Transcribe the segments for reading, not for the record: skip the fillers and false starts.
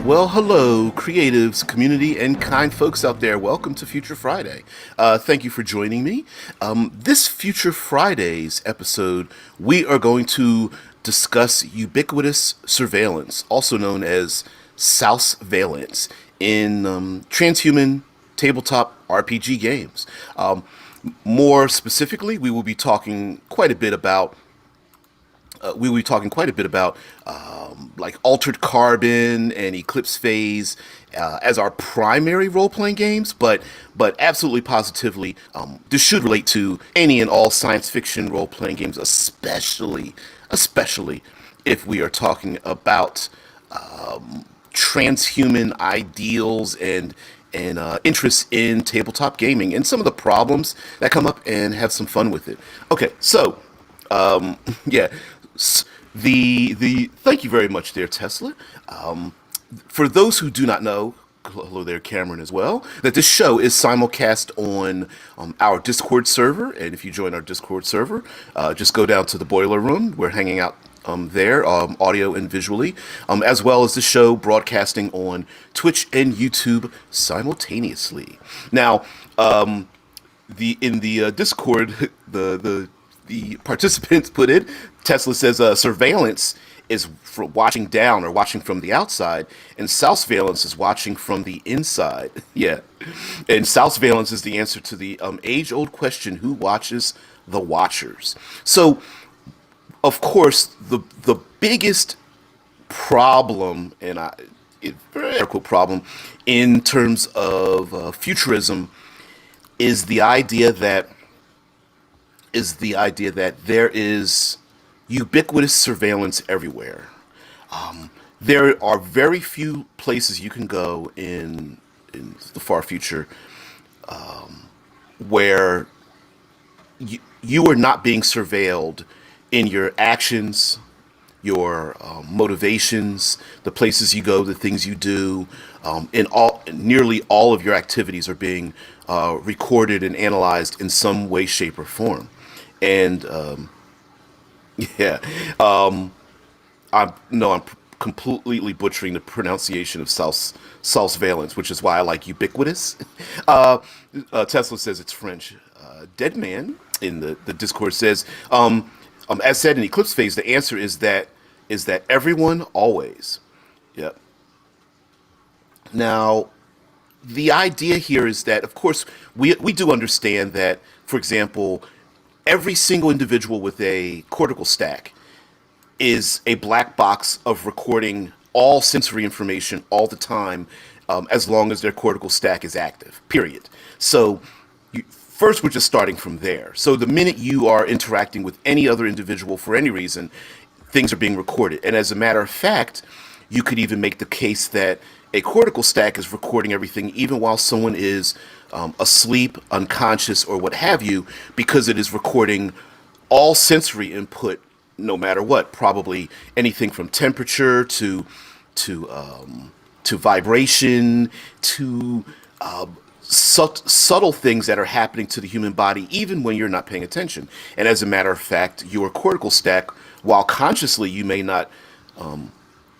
Well, hello, creatives, community, and kind folks out there. Welcome to Future Friday. Thank you for joining me. This Future Friday's episode, we are going to discuss ubiquitous surveillance, also known as Surveillance, in transhuman tabletop RPG games. More specifically, we will be talking quite a bit about like Altered Carbon and Eclipse Phase as our primary role-playing games, but absolutely positively, this should relate to any and all science fiction role-playing games, especially if we are talking about transhuman ideals and interests in tabletop gaming and some of the problems that come up, and have some fun with it. Okay, so yeah, the thank you very much there, Tesla. For those who do not know, hello there, Cameron, as well, that this show is simulcast on our Discord server, and if you join our Discord server, just go down to the boiler room. We're hanging out there, audio and visually, as well as the show broadcasting on Twitch and YouTube simultaneously. Now, in the Discord, the participants put in, Tesla says surveillance is for watching down or watching from the outside, and surveillance is watching from the inside. Yeah, and surveillance is the answer to the age-old question: who watches the watchers? So, of course, the biggest problem, and very quote problem, in terms of futurism, is the idea that there is ubiquitous surveillance everywhere. There are very few places you can go in the far future where you are not being surveilled in your actions, your motivations, the places you go, the things you do. Nearly all of your activities are being recorded and analyzed in some way, shape, or form. And yeah, I'm completely butchering the pronunciation of surveillance, which is why I like ubiquitous. Tesla says it's French. Dead Man in the Discord says, as said in Eclipse Phase, the answer is that everyone always. Yep. Now, the idea here is that, of course, we do understand that, for example, every single individual with a cortical stack is a black box of recording all sensory information all the time, as long as their cortical stack is active, period. So first, we're just starting from there. So the minute you are interacting with any other individual for any reason, things are being recorded. And as a matter of fact, you could even make the case that a cortical stack is recording everything even while someone is asleep, unconscious, or what have you, because it is recording all sensory input, no matter what. Probably anything from temperature to vibration to subtle things that are happening to the human body, even when you're not paying attention. And as a matter of fact, your cortical stack, while consciously you may not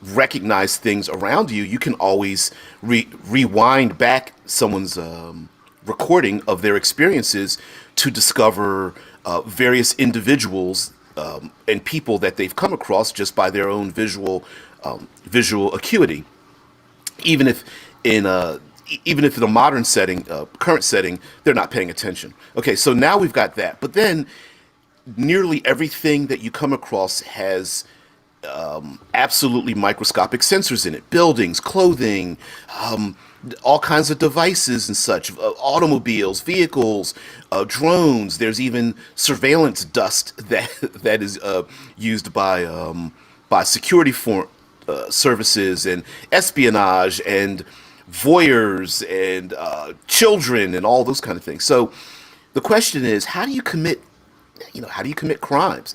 recognize things around you, you can always rewind back someone's recording of their experiences to discover various individuals and people that they've come across just by their own visual acuity, even if in a modern setting, current setting, they're not paying attention. Okay, so now we've got that, but then nearly everything that you come across has absolutely microscopic sensors in it: buildings, clothing, all kinds of devices and such, automobiles, vehicles, drones. There's even surveillance dust that is used by security services and espionage and voyeurs and children and all those kind of things. So the question is, how do you commit crimes?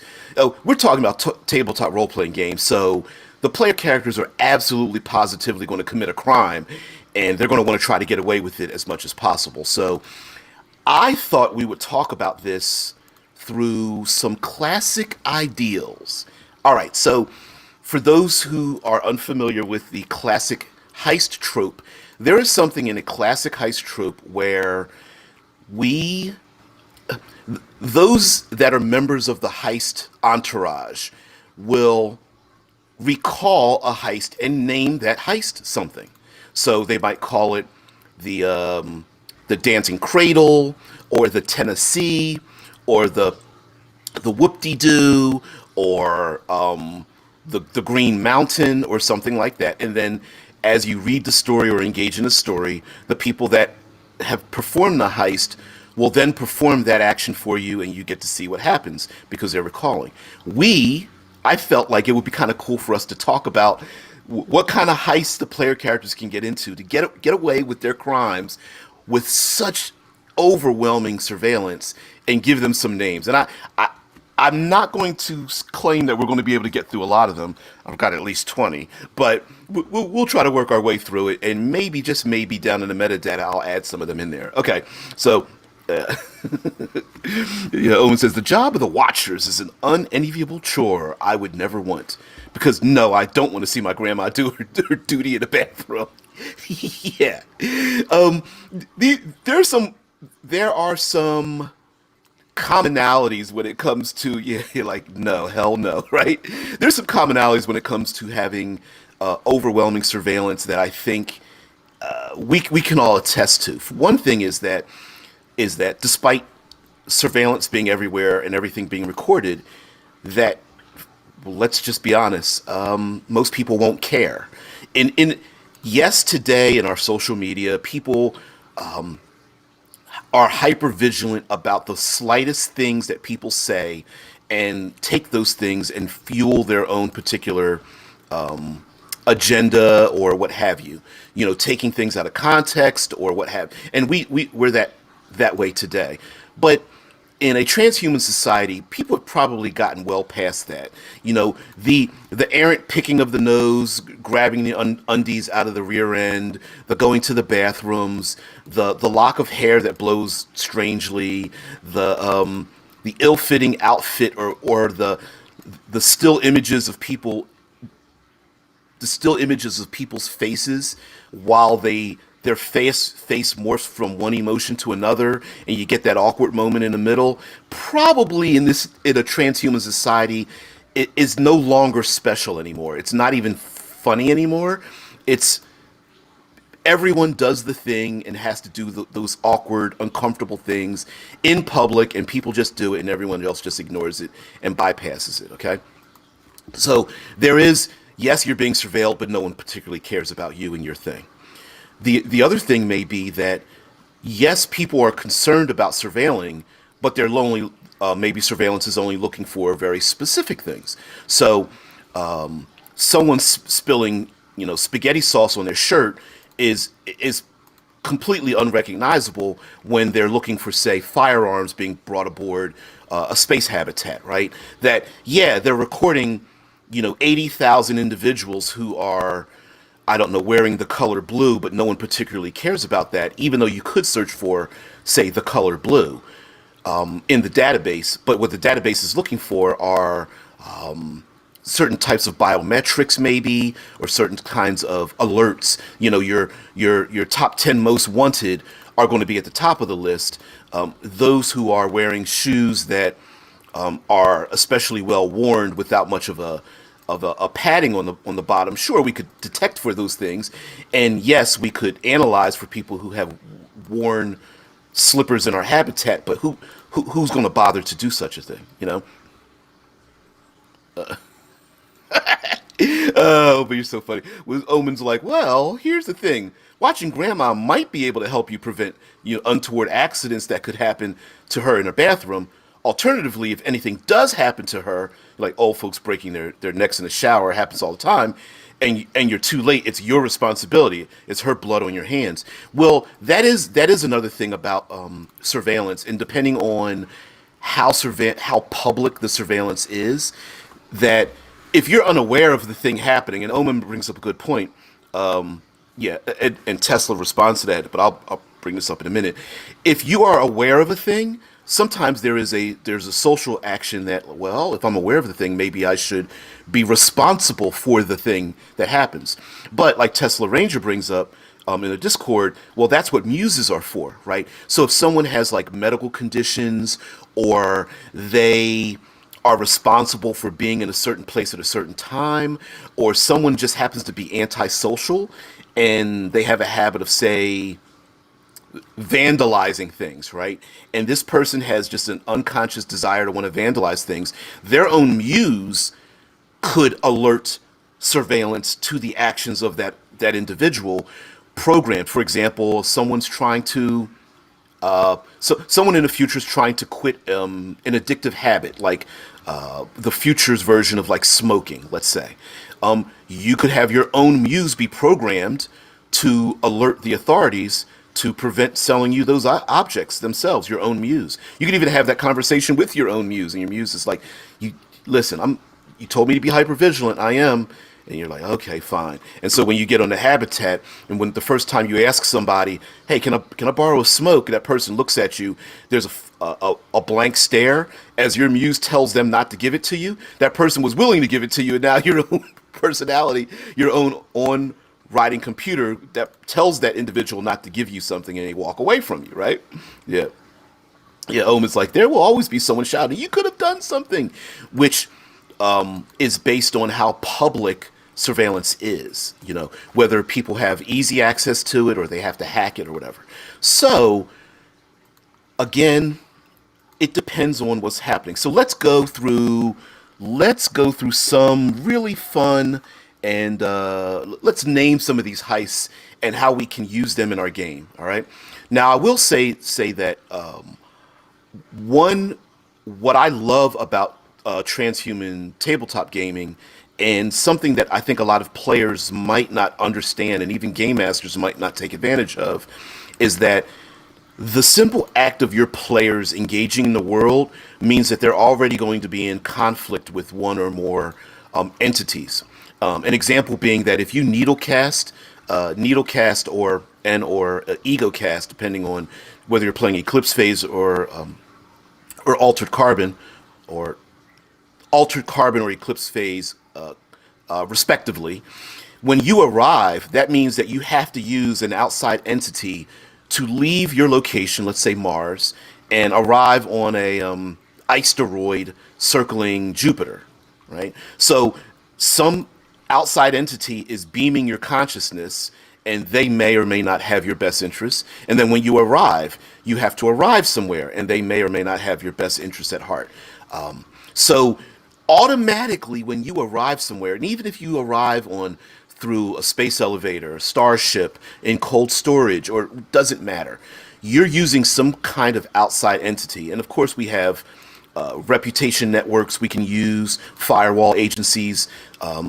We're talking about tabletop role-playing games, so the player characters are absolutely positively going to commit a crime, and they're going to want to try to get away with it as much as possible. So I thought we would talk about this through some classic ideals. All right, so for those who are unfamiliar with the classic heist trope, there is something in a classic heist trope where we, those that are members of the heist entourage, will recall a heist and name that heist something. So they might call it the the dancing cradle, or the Tennessee, or the whoop-de-doo, or the Green Mountain, or something like that. And then as you read the story or engage in the story, the people that have performed the heist will then perform that action for you, and you get to see what happens because they're recalling. I felt like it would be kind of cool for us to talk about what kind of heists the player characters can get into to get away with their crimes with such overwhelming surveillance, and give them some names. And I'm not going to claim that we're going to be able to get through a lot of them. I've got at least 20, but we'll try to work our way through it, and maybe, just maybe, down in the metadata, I'll add some of them in there. Okay, so Owen says, the job of the Watchers is an unenviable chore I would never want. Because no, I don't want to see my grandma do her duty in the bathroom. Yeah. There's there are some commonalities when it comes to, yeah, you're like, no, hell no, right? There's some commonalities when it comes to having overwhelming surveillance that I think we can all attest to. One thing is that despite surveillance being everywhere and everything being recorded, that, well, let's just be honest, most people won't care. In yes, today in our social media, people are hyper vigilant about the slightest things that people say, and take those things and fuel their own particular agenda or what have you. You know, taking things out of context or what have. And we're that way today. But in a transhuman society, people have probably gotten well past that. You know, the errant picking of the nose, grabbing the undies out of the rear end, the going to the bathrooms, the lock of hair that blows strangely, the ill-fitting outfit, or the still images of people, the still images of people's faces while their face morphs from one emotion to another, and you get that awkward moment in the middle. Probably in a transhuman society, it is no longer special anymore. It's not even funny anymore. It's everyone does the thing and has to do those awkward, uncomfortable things in public, and people just do it, and everyone else just ignores it and bypasses it. Okay, so there is, yes, you're being surveilled, but no one particularly cares about you and your thing. The other thing may be that, yes, people are concerned about surveilling, but they're only, maybe surveillance is only looking for very specific things. So someone spilling, spaghetti sauce on their shirt is completely unrecognizable when they're looking for, say, firearms being brought aboard a space habitat, right? That, yeah, they're recording, 80,000 individuals who are, I don't know, wearing the color blue, but no one particularly cares about that, even though you could search for, say, the color blue in the database. But what the database is looking for are certain types of biometrics, maybe, or certain kinds of alerts. Your top 10 most wanted are going to be at the top of the list. Those who are wearing shoes that are especially well worn without much of a padding on the bottom. Sure, we could detect for those things, and yes, we could analyze for people who have worn slippers in our habitat. But who's going to bother to do such a thing? Oh, but you're so funny. Omen's like, well, here's the thing. Watching grandma might be able to help you prevent untoward accidents that could happen to her in her bathroom. Alternatively, if anything does happen to her, like old folks breaking their necks in the shower, happens all the time, and you're too late, it's your responsibility. It's her blood on your hands. Well, that is another thing about surveillance, and depending on how public the surveillance is, that if you're unaware of the thing happening, and Omen brings up a good point, and Tesla responds to that, but I'll bring this up in a minute. If you are aware of a thing, sometimes there's a social action that, well, if I'm aware of the thing, maybe I should be responsible for the thing that happens. But like Tesla Ranger brings up in the Discord, well, that's what muses are for, right? So if someone has like medical conditions, or they are responsible for being in a certain place at a certain time, or someone just happens to be antisocial and they have a habit of, say, vandalizing things, right? And this person has just an unconscious desire to want to vandalize things. Their own muse could alert surveillance to the actions of that individual programmed. For example, someone's trying to so someone in the future is trying to quit an addictive habit, like the future's version of like smoking, let's say. You could have your own muse be programmed to alert the authorities to prevent selling you those objects themselves. Your own muse. You could even have that conversation with your own muse, and your muse is like, "You listen, You told me to be hyper vigilant. I am." And you're like, okay, fine. And so when you get on the habitat, and when the first time you ask somebody, hey, can I borrow a smoke? And that person looks at you, there's a blank stare as your muse tells them not to give it to you. That person was willing to give it to you, and now your own personality, your own on writing computer that tells that individual not to give you something, and they walk away from you, right? Yeah. Yeah, Omen's like, there will always be someone shouting, you could have done something, which is based on how public surveillance is, whether people have easy access to it or they have to hack it or whatever. So, again, it depends on what's happening. So let's go through some really fun, and let's name some of these heists and how we can use them in our game. All right. Now, I will say that what I love about transhuman tabletop gaming, and something that I think a lot of players might not understand, and even game masters might not take advantage of, is that the simple act of your players engaging in the world means that they're already going to be in conflict with one or more entities. An example being that if you needlecast or ego cast, depending on whether you're playing Eclipse phase or altered carbon, or Eclipse phase, respectively. When you arrive, that means that you have to use an outside entity to leave your location, let's say Mars, and arrive on a asteroid circling Jupiter, right? So some outside entity is beaming your consciousness, and they may or may not have your best interests. And then when you arrive, you have to arrive somewhere, and they may or may not have your best interests at heart. So automatically, when you arrive somewhere, and even if you arrive through a space elevator, a starship, in cold storage, or doesn't matter, you're using some kind of outside entity. And of course, we have reputation networks we can use. Firewall agencies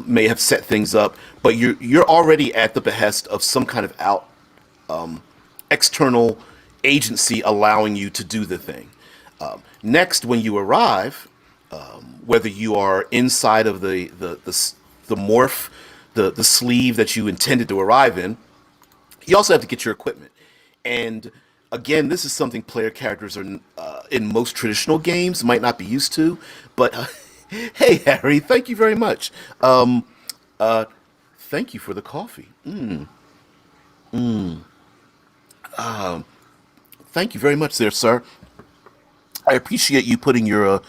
may have set things up, but you're already at the behest of some kind of external agency allowing you to do the thing. Next, when you arrive, whether you are inside of the morph, the sleeve that you intended to arrive in, you also have to get your equipment. And again, this is something player characters are in most traditional games might not be used to. But hey, Harry, thank you very much. Thank you for the coffee. Thank you very much, there, sir. I appreciate you putting your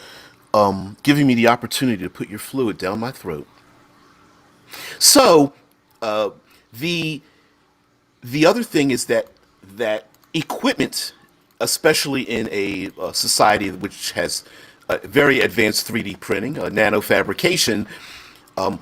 giving me the opportunity to put your fluid down my throat. So, the other thing is that equipment, especially in a society which has very advanced 3D printing, nanofabrication,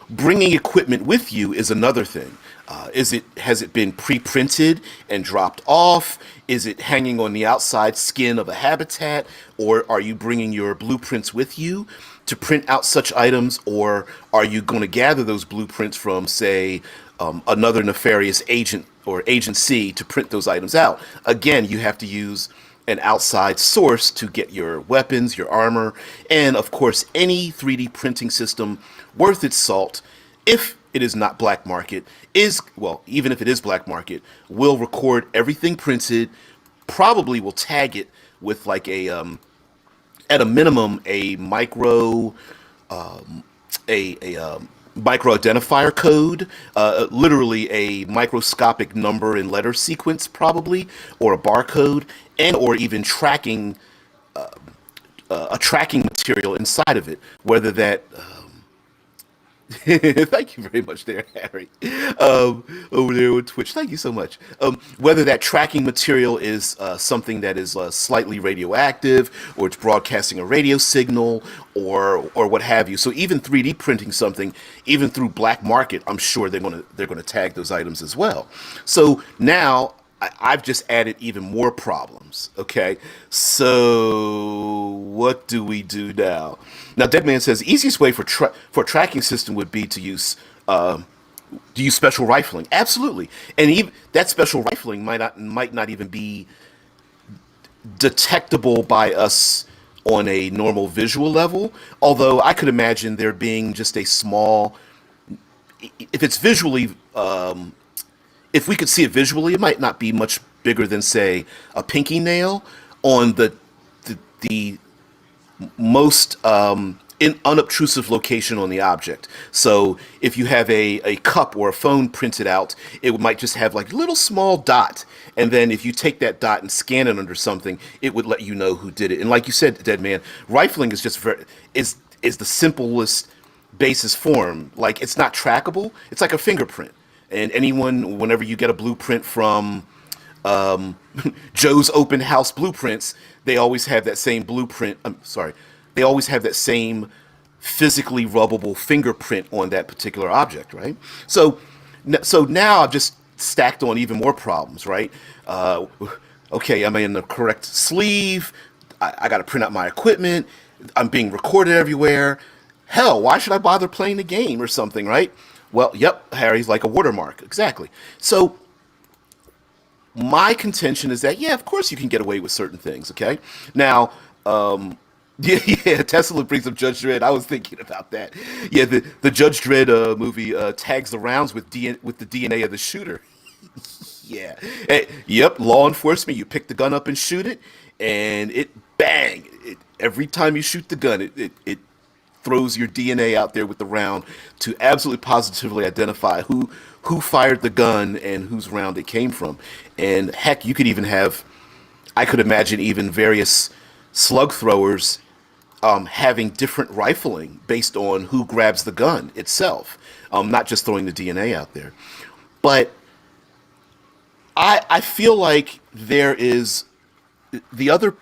bringing equipment with you is another thing. Has it been pre-printed and dropped off? Is it hanging on the outside skin of a habitat, or are you bringing your blueprints with you to print out such items, or are you going to gather those blueprints from, say, another nefarious agent or agency to print those items out? Again, you have to use an outside source to get your weapons, your armor, and of course, any 3D printing system worth its salt, if it is not black market, even if it is black market, will record everything printed, probably will tag it with like a at a minimum, micro identifier code, literally a microscopic number and letter sequence, probably, or a barcode, and or even a tracking material inside of it, whether that thank you very much there, Harry. Over there on Twitch. Thank you so much. Whether that tracking material is something that is slightly radioactive, or it's broadcasting a radio signal, or what have you. So even 3D printing something, even through black market, I'm sure they're gonna tag those items as well. So now I've just added even more problems. Okay, so what do we do now? Now, Deadman says easiest way for a tracking system would be to use special rifling. Absolutely, and even that special rifling might not even be detectable by us on a normal visual level. Although I could imagine there being just a small, if it's visually if we could see it visually, it might not be much bigger than, say, a pinky nail on the most unobtrusive location on the object. So if you have a cup or a phone printed out, it might just have like a little small dot. And then if you take that dot and scan it under something, it would let you know who did it. And like you said, Dead Man, rifling is just is the simplest basis form. Like, it's not trackable. It's like a fingerprint. And anyone, whenever you get a blueprint from Joe's Open House Blueprints, they always have that same blueprint. I'm sorry, they always have that same physically rubbable fingerprint on that particular object, right? So now I've just stacked on even more problems, right? Okay, I'm in the correct sleeve. I got to print out my equipment. I'm being recorded everywhere. Hell, why should I bother playing the game or something, right? Well, yep, Harry's like a watermark. Exactly. So my contention is that, yeah, of course you can get away with certain things, okay? Now, yeah, Tesla brings up Judge Dredd. I was thinking about that. Yeah, the Judge Dredd movie tags the rounds with the DNA of the shooter. Yeah. Yep, law enforcement, you pick the gun up and shoot it, and it, bang, every time you shoot the gun, it throws your DNA out there with the round to absolutely positively identify who fired the gun and whose round it came from. And heck, you could even have, I could imagine even various slug throwers having different rifling based on who grabs the gun itself, not just throwing the DNA out there. But I feel like there is the other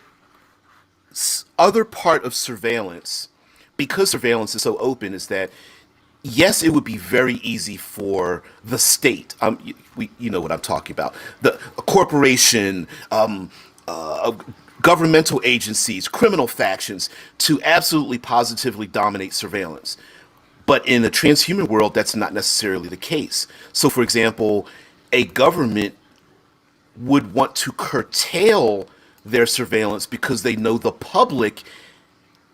part of surveillance, because surveillance is so open, is that yes, it would be very easy for the state. You know what I'm talking about. A corporation, governmental agencies, criminal factions to absolutely positively dominate surveillance. But in the transhuman world, that's not necessarily the case. So, for example, a government would want to curtail their surveillance because they know the public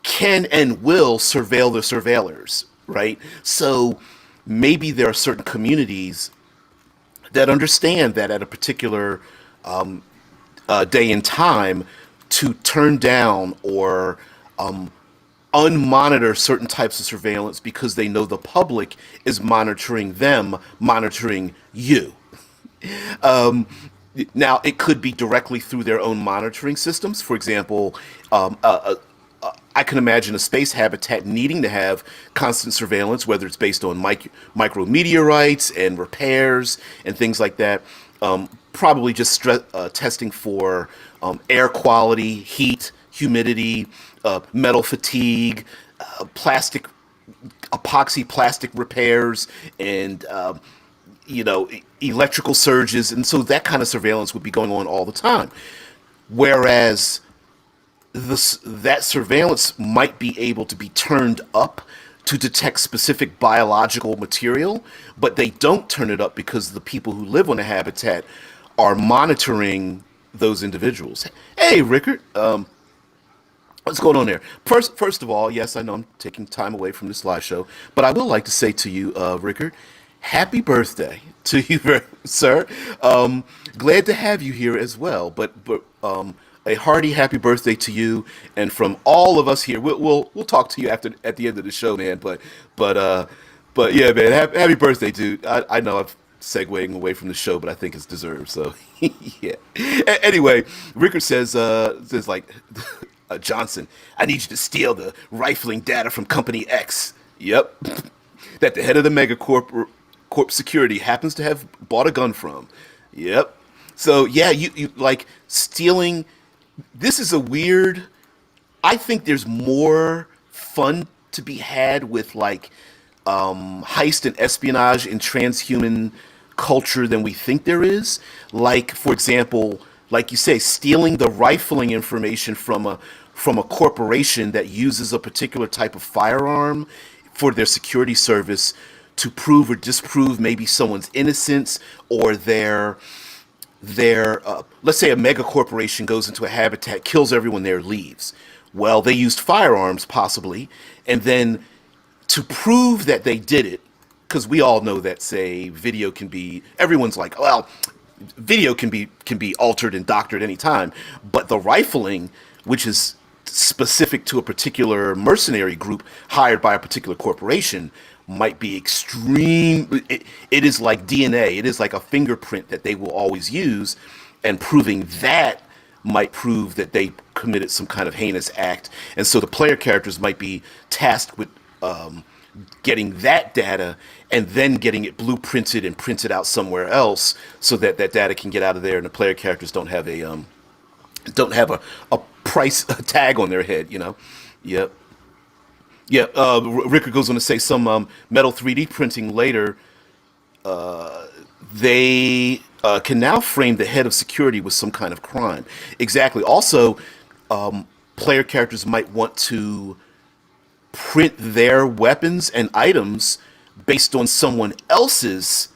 can and will surveil the surveillors, right? So maybe there are certain communities that understand that at a particular day and time to turn down or unmonitor certain types of surveillance because they know the public is monitoring them, monitoring you. Now, it could be directly through their own monitoring systems. For example, I can imagine a space habitat needing to have constant surveillance, whether it's based on micrometeorites and repairs and things like that. Probably just testing for air quality, heat, humidity, metal fatigue, epoxy plastic repairs, and electrical surges. And so that kind of surveillance would be going on all the time. Whereas that surveillance might be able to be turned up to detect specific biological material, but they don't turn it up because the people who live on the habitat are monitoring those individuals. Hey, Rickard, what's going on there? First of all, yes, I know I'm taking time away from this live show, but I would like to say to you, Rickard, happy birthday to you, sir. Glad to have you here as well, but a hearty happy birthday to you, and from all of us here, we'll talk to you after at the end of the show, man. But uh, but yeah, man, happy birthday, dude. I know I'm segueing away from the show, but I think it's deserved. So yeah. Anyway, Rickard says like Johnson, I need you to steal the rifling data from Company X. Yep, that the head of the Corp security happens to have bought a gun from. Yep. So yeah, you like stealing. This is a weird. I think there's more fun to be had with like heist and espionage and transhuman culture than we think there is. Like, for example, like you say, stealing the rifling information from a corporation that uses a particular type of firearm for their security service to prove or disprove maybe someone's innocence or their let's say a mega corporation goes into a habitat, kills everyone there, leaves. Well, they used firearms possibly, and then to prove that they did it, because we all know that say video can be, everyone's like, well, video can be altered and doctored anytime, but the rifling, which is specific to a particular mercenary group hired by a particular corporation, might be extreme. It is like DNA. It is like a fingerprint that they will always use, and proving that might prove that they committed some kind of heinous act. And so the player characters might be tasked with getting that data and then getting it blueprinted and printed out somewhere else so that that data can get out of there and the player characters don't have a price a tag on their head, you know. Yep. Yeah, Ricker goes on to say some metal 3D printing later. They can now frame the head of security with some kind of crime. Exactly. Also, player characters might want to print their weapons and items based on someone else's,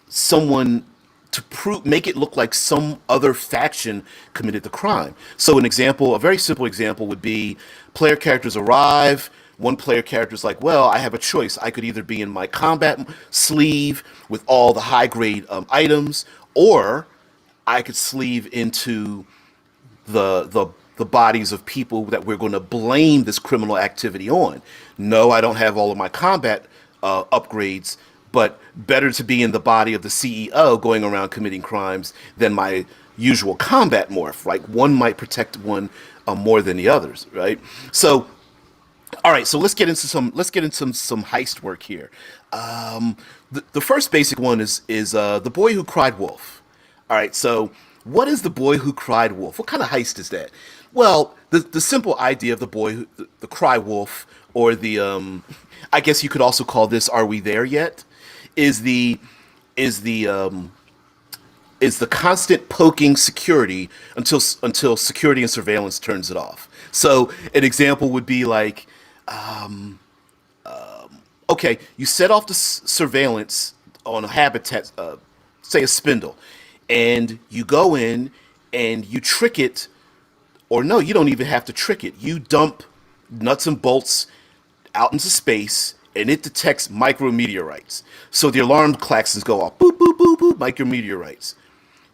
someone to prove, make it look like some other faction committed the crime. So an example, a very simple example would be player characters arrive. One player character is like, well, I have a choice. I could either be in my combat sleeve with all the high grade items, or I could sleeve into the bodies of people that we're going to blame this criminal activity on. No, I don't have all of my combat upgrades, but better to be in the body of the CEO going around committing crimes than my usual combat morph. Like one might protect one more than the others, right? So, all right. So let's get into some heist work here. The first basic one is the boy who cried wolf. All right. So what is the boy who cried wolf? What kind of heist is that? Well, the simple idea of the boy who the cry wolf, or the I guess you could also call this "Are we there yet?" is the is the constant poking security until security and surveillance turns it off. So an example would be like, okay, you set off the surveillance on a habitat, say a spindle, and you go in and you trick it, or no, you don't even have to trick it. You dump nuts and bolts out into space, and it detects micrometeorites. So the alarm klaxons go off. Boop, boop, boop, boop, micrometeorites.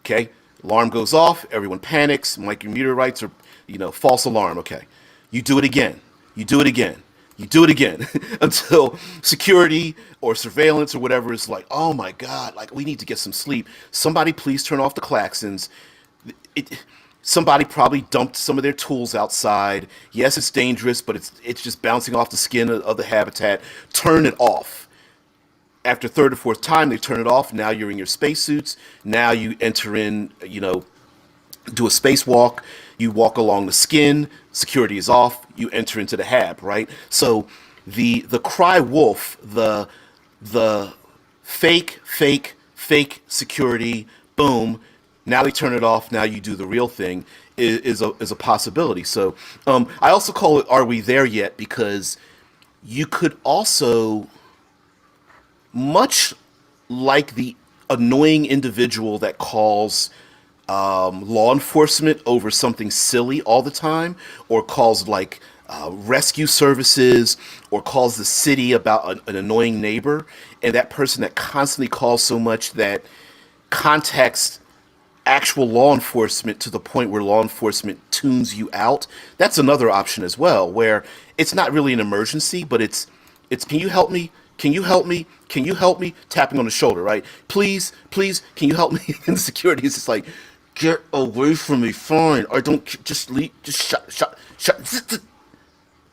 Okay, alarm goes off, everyone panics, micrometeorites are, false alarm. Okay, you do it again, you do it again, you do it again until security or surveillance or whatever is like, oh my God, like we need to get some sleep. Somebody please turn off the klaxons. Somebody probably dumped some of their tools outside. Yes, it's dangerous, but it's just bouncing off the skin of the habitat. Turn it off. After third or fourth time, they turn it off. Now you're in your spacesuits. Now you enter in, do a spacewalk. You walk along the skin. Security is off. You enter into the hab, right? So the cry wolf, the fake security, boom. Now they turn it off. Now you do the real thing is a possibility. So I also call it "Are we there yet?" because you could also, much like the annoying individual that calls law enforcement over something silly all the time, or calls like rescue services, or calls the city about an annoying neighbor, and that person that constantly calls so much that context actual law enforcement to the point where law enforcement tunes you out. That's another option as well, where it's not really an emergency, but it's can you help me? Can you help me? Can you help me? Tapping on the shoulder, right? Please, please, can you help me? And the security is just like, get away from me, fine. Or don't just leave, just shut,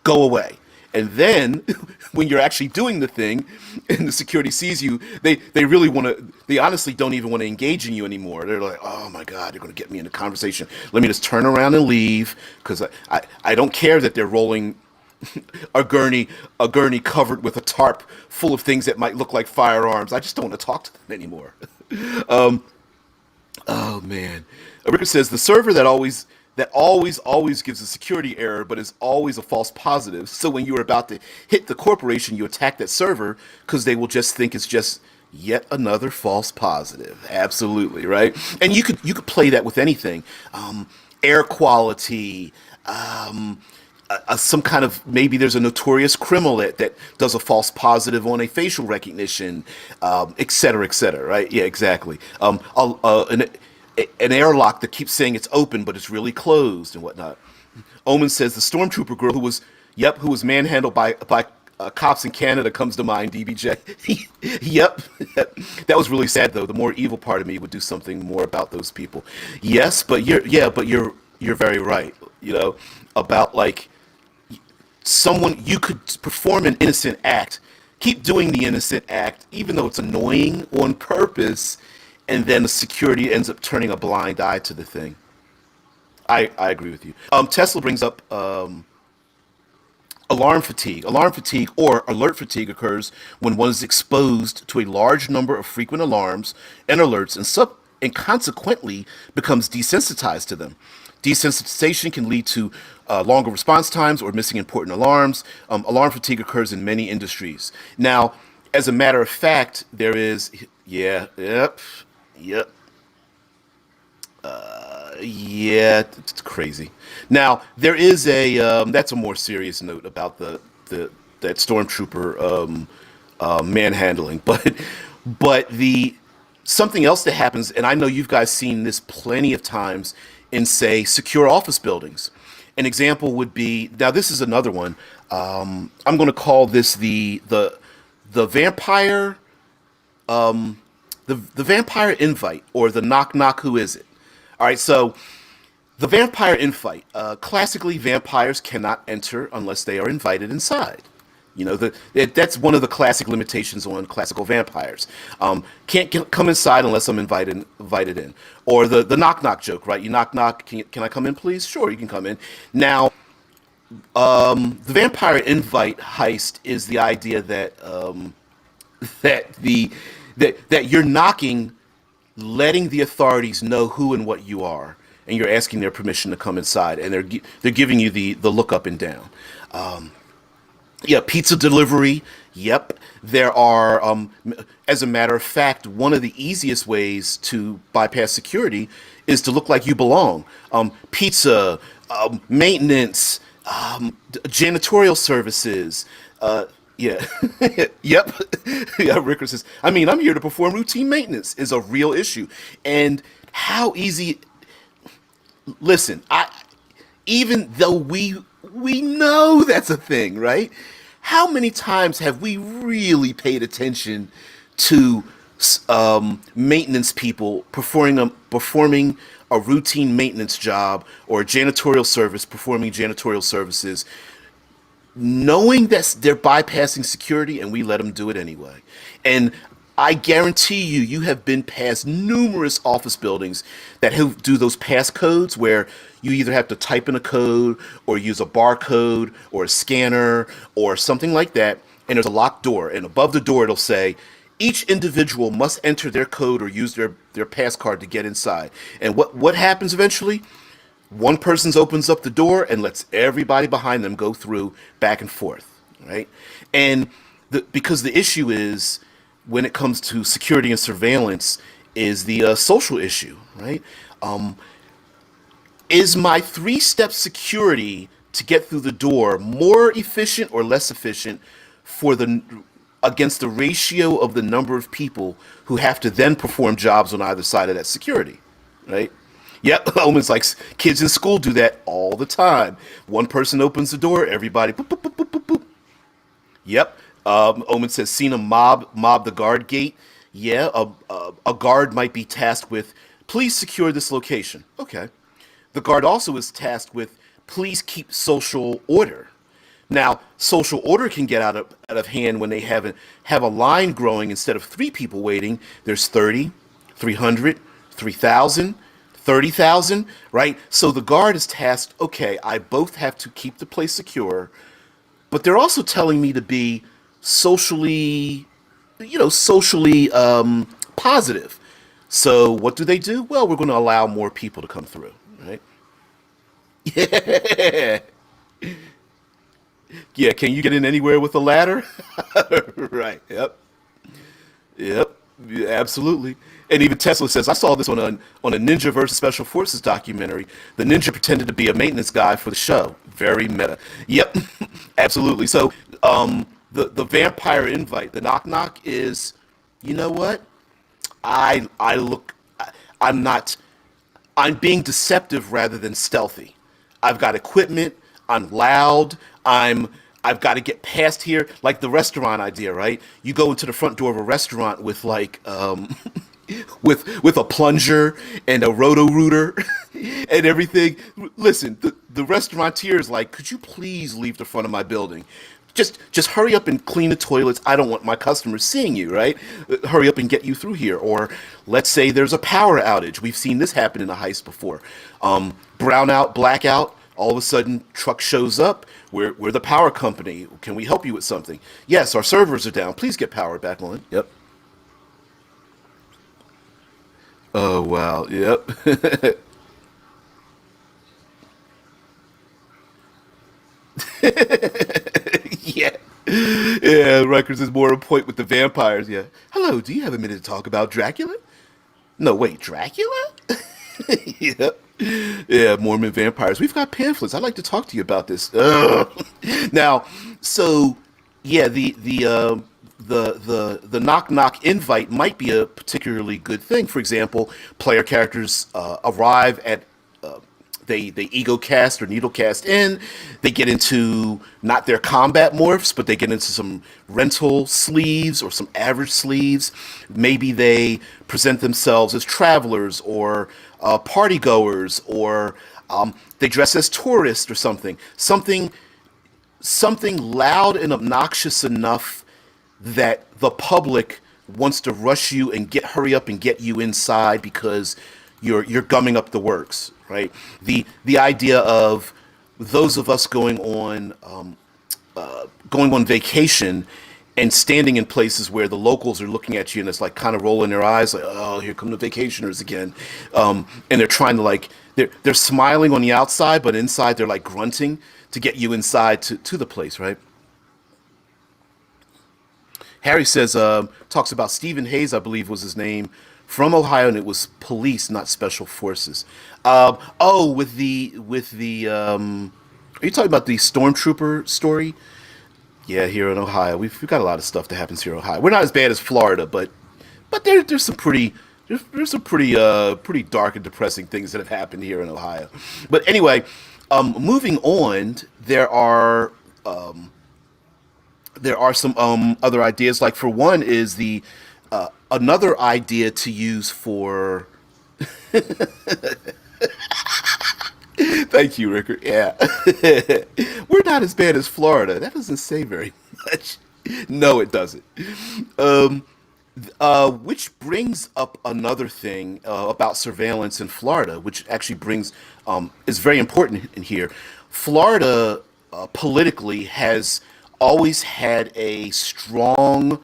go away. And then when you're actually doing the thing and the security sees you, they really want to, they honestly don't even want to engage in you anymore. They're like, oh my God, they're going to get me in a conversation. Let me just turn around and leave, because I don't care that they're rolling a gurney covered with a tarp full of things that might look like firearms. I just don't want to talk to them anymore. Oh man. Ricker says the server that always gives a security error but is always a false positive. So when you're about to hit the corporation, you attack that server because they will just think it's just yet another false positive. Absolutely, right? And you could play that with anything. Air quality, some kind of, maybe there's a notorious criminal that does a false positive on a facial recognition, et cetera, right? Yeah, exactly. An airlock that keeps saying it's open but it's really closed and whatnot. Omen says the stormtrooper girl who was manhandled by cops in Canada comes to mind. DBJ. Yep. That was really sad though. The more evil part of me would do something more about those people. Yes, but you're very right. About like someone, you could perform an innocent act, keep doing the innocent act, even though it's annoying, on purpose, and then the security ends up turning a blind eye to the thing. I agree with you. Tesla brings up alarm fatigue. Alarm fatigue or alert fatigue occurs when one is exposed to a large number of frequent alarms and alerts and consequently becomes desensitized to them. Desensitization can lead to longer response times or missing important alarms. Alarm fatigue occurs in many industries. Now, as a matter of fact, there is, yep. Yeah, it's crazy. Now, there is that's a more serious note about that stormtrooper manhandling, but the something else that happens, and I know you guys seen this plenty of times in, say, secure office buildings. An example would be, now this is another one. I'm going to call this the vampire the vampire invite, or the knock knock. Who is it? All right, so the vampire invite. Classically, vampires cannot enter unless they are invited inside. That's one of the classic limitations on classical vampires. Can't come inside unless I'm invited in. Or the knock knock joke, right? You knock knock. Can I come in, please? Sure, you can come in. Now, the vampire invite heist is the idea that that you're knocking, letting the authorities know who and what you are, and you're asking their permission to come inside, and they're giving you the look up and down. Yeah, pizza delivery. Yep, there are. As a matter of fact, one of the easiest ways to bypass security is to look like you belong. Pizza, maintenance, janitorial services. Yeah, yep. Yeah, Ricker says, I mean, I'm here to perform routine maintenance is a real issue. And how easy, listen, even though we know that's a thing, right? How many times have we really paid attention to maintenance people performing a routine maintenance job, or a janitorial service performing janitorial services, knowing that they're bypassing security, and we let them do it anyway? And I guarantee you have been past numerous office buildings that do those passcodes where you either have to type in a code or use a barcode or a scanner or something like that, and there's a locked door, and above the door it'll say, each individual must enter their code or use their pass card to get inside. And what happens eventually? One person opens up the door and lets everybody behind them go through back and forth, right? And because the issue is, when it comes to security and surveillance, is the social issue, right? Is my three-step security to get through the door more efficient or less efficient against the ratio of the number of people who have to then perform jobs on either side of that security, right? Yep, Omen's like kids in school do that all the time. One person opens the door, everybody boop, boop, boop, boop, boop, boop. Yep. Omen says, seen a mob the guard gate. Yeah, a guard might be tasked with, please secure this location. Okay. The guard also is tasked with, please keep social order. Now, social order can get out of hand when they have a line growing instead of three people waiting. There's 30, 300, 3,000, 30,000, right? So the guard is tasked, okay, I both have to keep the place secure, but they're also telling me to be socially, socially positive. So what do? Well, we're going to allow more people to come through, right? Yeah. Yeah, can you get in anywhere with a ladder? Right. Yep. Yep. Yeah, absolutely. And even Tesla says, I saw this on a Ninja versus Special Forces documentary. The ninja pretended to be a maintenance guy for the show. Very meta. Yep. Absolutely. So, the vampire invite, the knock knock is, you know what? I look. I'm not. I'm being deceptive rather than stealthy. I've got equipment. I'm loud. I've got to get past here, like the restaurant idea, right? You go into the front door of a restaurant with like with a plunger and a roto rooter and everything. Listen, the restaurateur is like, could you please leave the front of my building? Just hurry up and clean the toilets. I don't want my customers seeing you, right? Hurry up and get you through here. Or let's say there's a power outage. We've seen this happen in a heist before. Brownout, blackout. All of a sudden, truck shows up. We're the power company. Can we help you with something? Yes, our servers are down. Please get power back on. Yep. Oh wow. Yep. Yeah. Yeah. Rikers is more on point with the vampires. Yeah. Hello. Do you have a minute to talk about Dracula? No, wait, Dracula? Yep. Yeah, Mormon vampires. We've got pamphlets. I'd like to talk to you about this. Ugh. Now, so yeah, the knock knock invite might be a particularly good thing. For example, player characters arrive at they ego cast or needle cast in. They get into not their combat morphs, but they get into some rental sleeves or some average sleeves. Maybe they present themselves as travelers or party goers, or they dress as tourists or something. Something loud and obnoxious enough that the public wants to rush you and hurry up and get you inside because you're gumming up the works, right? The idea of those of us going on vacation and standing in places where the locals are looking at you and it's like kind of rolling their eyes like, oh, here come the vacationers again, and they're trying to like they're smiling on the outside, but inside they're like grunting to get you inside to the place, right? Harry says, talks about Stephen Hayes, I believe was his name, from Ohio, and it was police, not special forces. Oh, are you talking about the stormtrooper story? Yeah, here in Ohio, we've got a lot of stuff that happens here in Ohio. We're not as bad as Florida, but there's some there's some pretty dark and depressing things that have happened here in Ohio. But anyway, moving on, there are some other ideas. Like for one is the another idea to use for. Thank you, Rickard. Yeah, we're not as bad as Florida. That doesn't say very much. No, it doesn't. Um, which brings up another thing about surveillance in Florida, which actually is very important in here. Florida politically has always had a strong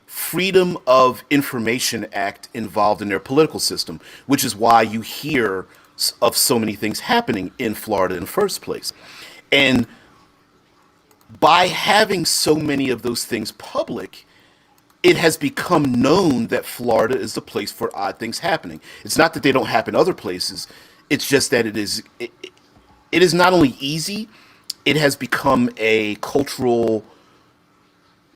Freedom of Information Act involved in their political system, which is why you hear of so many things happening in Florida in the first place. And by having so many of those things public, it has become known that Florida is the place for odd things happening. It's not that they don't happen other places. It's just that it is not only easy, it has become a cultural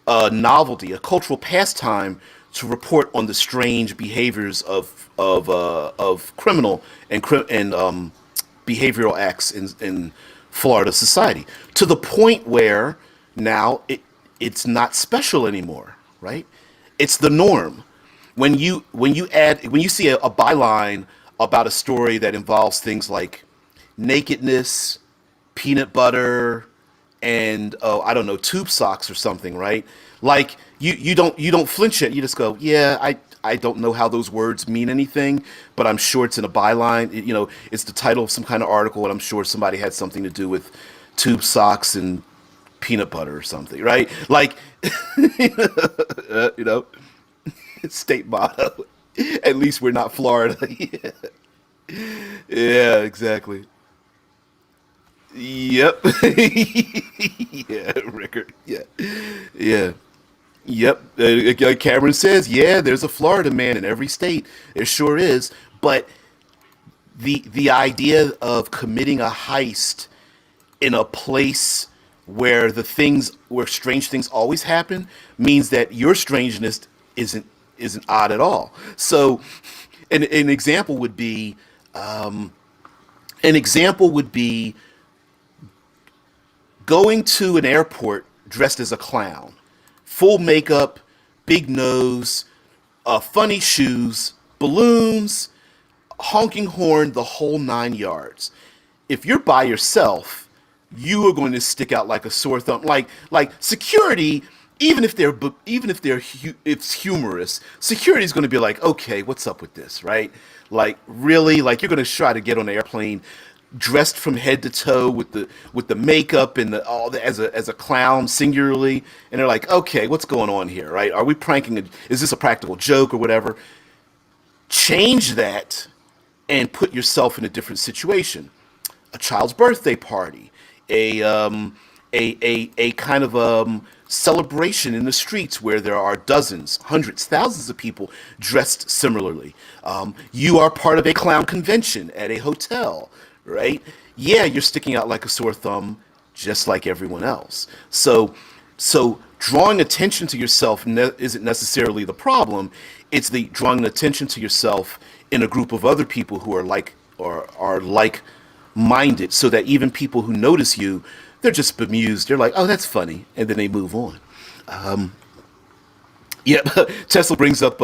novelty, a cultural pastime to report on the strange behaviors of criminal and behavioral acts in Florida society, to the point where now it's not special anymore, right? It's the norm. When you see a byline about a story that involves things like nakedness, peanut butter, and oh, I don't know, tube socks or something, right? Like you don't flinch it. You just go, yeah, I don't know how those words mean anything, but I'm sure it's in a byline. It's the title of some kind of article, and I'm sure somebody had something to do with tube socks and peanut butter or something, right? Like, you know, state motto. At least we're not Florida. Yeah, yeah, exactly. Yep. Yeah, Rickard. Yeah, yeah. Yep. Cameron says, yeah, there's a Florida man in every state. There sure is. But the idea of committing a heist in a place where strange things always happen means that your strangeness isn't odd at all. So, an example would be an example would be going to an airport dressed as a clown, full makeup, big nose, funny shoes, balloons, honking horn, the whole 9 yards. If you're by yourself, you are going to stick out like a sore thumb. Like security, even if it's humorous, security is going to be like, okay, what's up with this, right? Like really, like you're going to try to get on the airplane dressed from head to toe with the makeup and all the as a clown singularly, and they're like, okay, what's going on here, right? Are we pranking? Is this a practical joke or whatever? Change that and put yourself in a different situation. A child's birthday party, a kind of celebration in the streets where there are dozens, hundreds, thousands of people dressed similarly. You are part of a clown convention at a hotel, right? Yeah, you're sticking out like a sore thumb, just like everyone else. So drawing attention to yourself isn't necessarily the problem. It's the drawing attention to yourself in a group of other people who are like minded, so that even people who notice you, they're just bemused. They're like, oh, that's funny, and then they move on. Yeah. Tesla brings up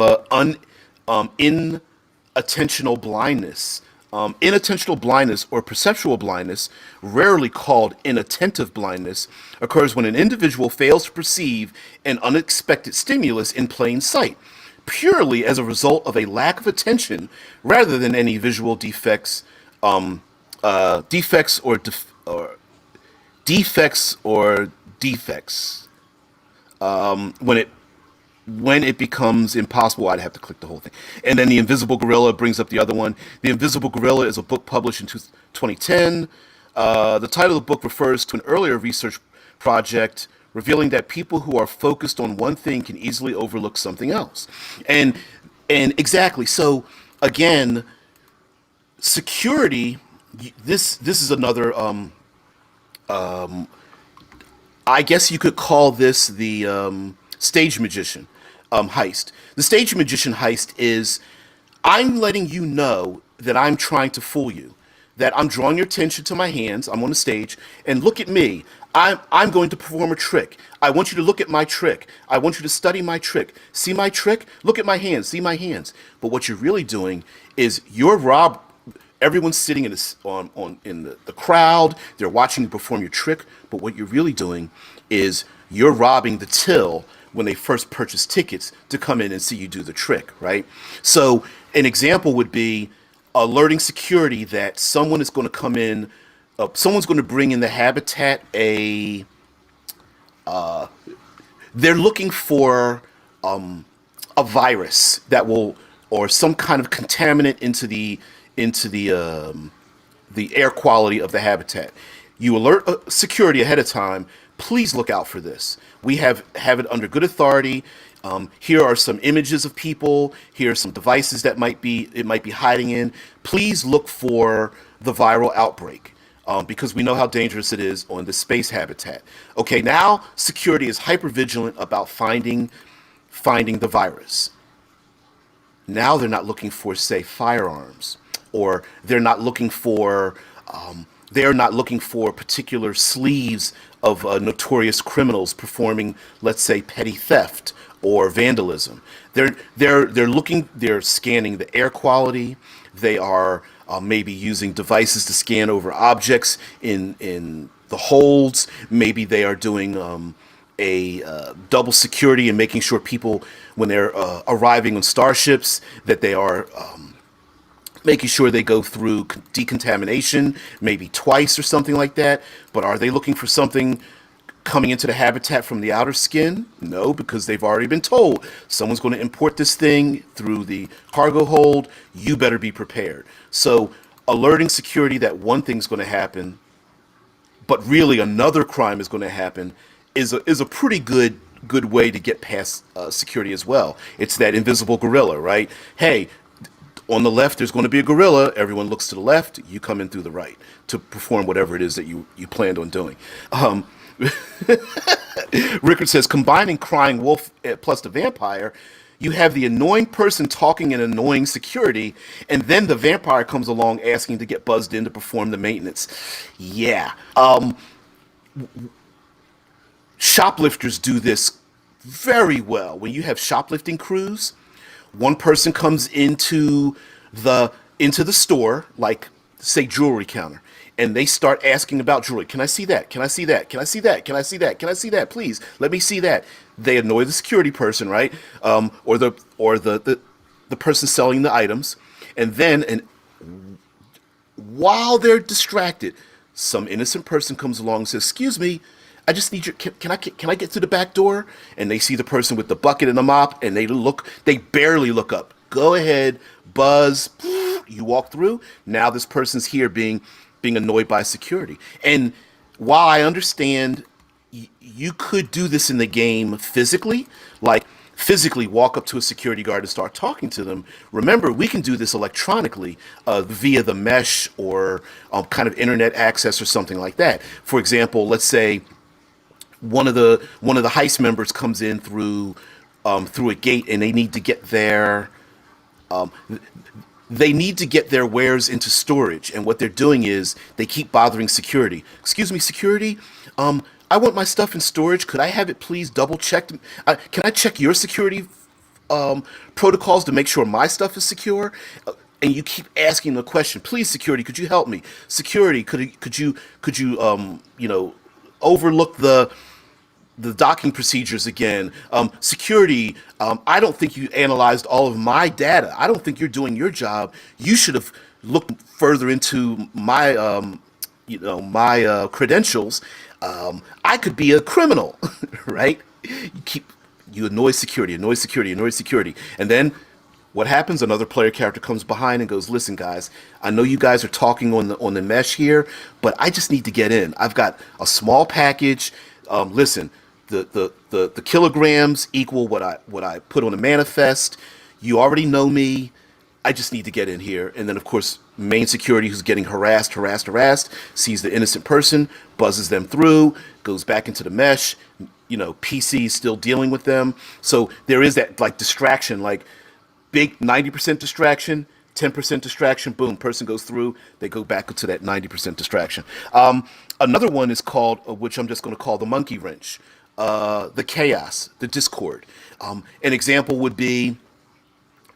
inattentional blindness. Inattentional blindness or perceptual blindness, rarely called inattentive blindness, occurs when an individual fails to perceive an unexpected stimulus in plain sight, purely as a result of a lack of attention rather than any visual defects, defects or defects. When it becomes impossible, I'd have to click the whole thing. And then The Invisible Gorilla brings up the other one. The Invisible Gorilla is a book published in 2010. The title of the book refers to an earlier research project revealing that people who are focused on one thing can easily overlook something else. And exactly. So again, security. This is another. I guess you could call this the stage magician heist. The stage magician heist is, I'm letting you know that I'm trying to fool you, that I'm drawing your attention to my hands. I'm on the stage, and look at me. I'm going to perform a trick. I want you to look at my trick. I want you to study my trick. See my trick? Look at my hands. See my hands. But what you're really doing is you're rob. Everyone's sitting in the crowd. They're watching you perform your trick. But what you're really doing is you're robbing the till when they first purchase tickets to come in and see you do the trick, right? So an example would be alerting security that someone is going to come in. Someone's going to bring in the habitat. They're looking for a virus that will, or some kind of contaminant into the air quality of the habitat. You alert security ahead of time. Please look out for this. We have it under good authority. Here are some images of people. Here are some devices that it might be hiding in. Please look for the viral outbreak, because we know how dangerous it is on the space habitat. Okay, now security is hyper vigilant about finding the virus. Now they're not looking for, say, firearms, or they're not looking for particular sleeves of notorious criminals performing, let's say, petty theft or vandalism. They're scanning the air quality. They are maybe using devices to scan over objects in the holds. Maybe they are doing a double security and making sure people, when they're arriving on starships, that they are making sure they go through decontamination, maybe twice or something like that. But are they looking for something coming into the habitat from the outer skin? No, because they've already been told someone's going to import this thing through the cargo hold. You better be prepared. So alerting security that one thing's going to happen, but really another crime is going to happen, is a pretty good way to get past security as well. It's that invisible gorilla, right? Hey, on the left there's going to be a gorilla. Everyone looks to the left. You come in through the right to perform whatever it is that you planned on doing. Rickard says, combining crying wolf plus the vampire, you have the annoying person talking and annoying security, and then the vampire comes along asking to get buzzed in to perform the maintenance. Yeah. Shoplifters do this very well. When you have shoplifting crews, one person comes into the store, like, say, jewelry counter, and they start asking about jewelry. Can I see that? Can I see that? Can I see that? Can I see that? Can I see that? Please let me see that. They annoy the security person, right? Or the person selling the items, and then while they're distracted, some innocent person comes along and says, "Excuse me, I just need your. Can I get through the back door?" And they see the person with the bucket and the mop, and they barely look up. Go ahead, buzz. You walk through. Now this person's here being annoyed by security. And while I understand you could do this in the game physically, like physically walk up to a security guard and start talking to them. Remember, we can do this electronically via the mesh or kind of internet access or something like that. For example, let's say one of the heist members comes in through a gate, and they need to get their wares into storage. And what they're doing is they keep bothering security. "Excuse me, security. I want my stuff in storage. Could I have it please double checked? Can I check your security protocols to make sure my stuff is secure?" And you keep asking the question, "Please, security, could you help me? Security, could you overlook the docking procedures again? Security, I don't think you analyzed all of my data. I don't think you're doing your job. You should have looked further into my credentials. I could be a criminal," right? You annoy security, annoy security, annoy security, and then what happens? Another player character comes behind and goes, "Listen, guys, I know you guys are talking on the mesh here, but I just need to get in. I've got a small package. Listen, the kilograms equal what I put on a manifest. You already know me. I just need to get in here." And then, of course, main security, who's getting harassed, sees the innocent person, buzzes them through, goes back into the mesh. PC is still dealing with them. So there is that, like, distraction, like big 90% distraction, 10% distraction, boom, person goes through, they go back to that 90% distraction. Another one is called, which I'm just going to call the monkey wrench, the chaos, the discord. An example would be,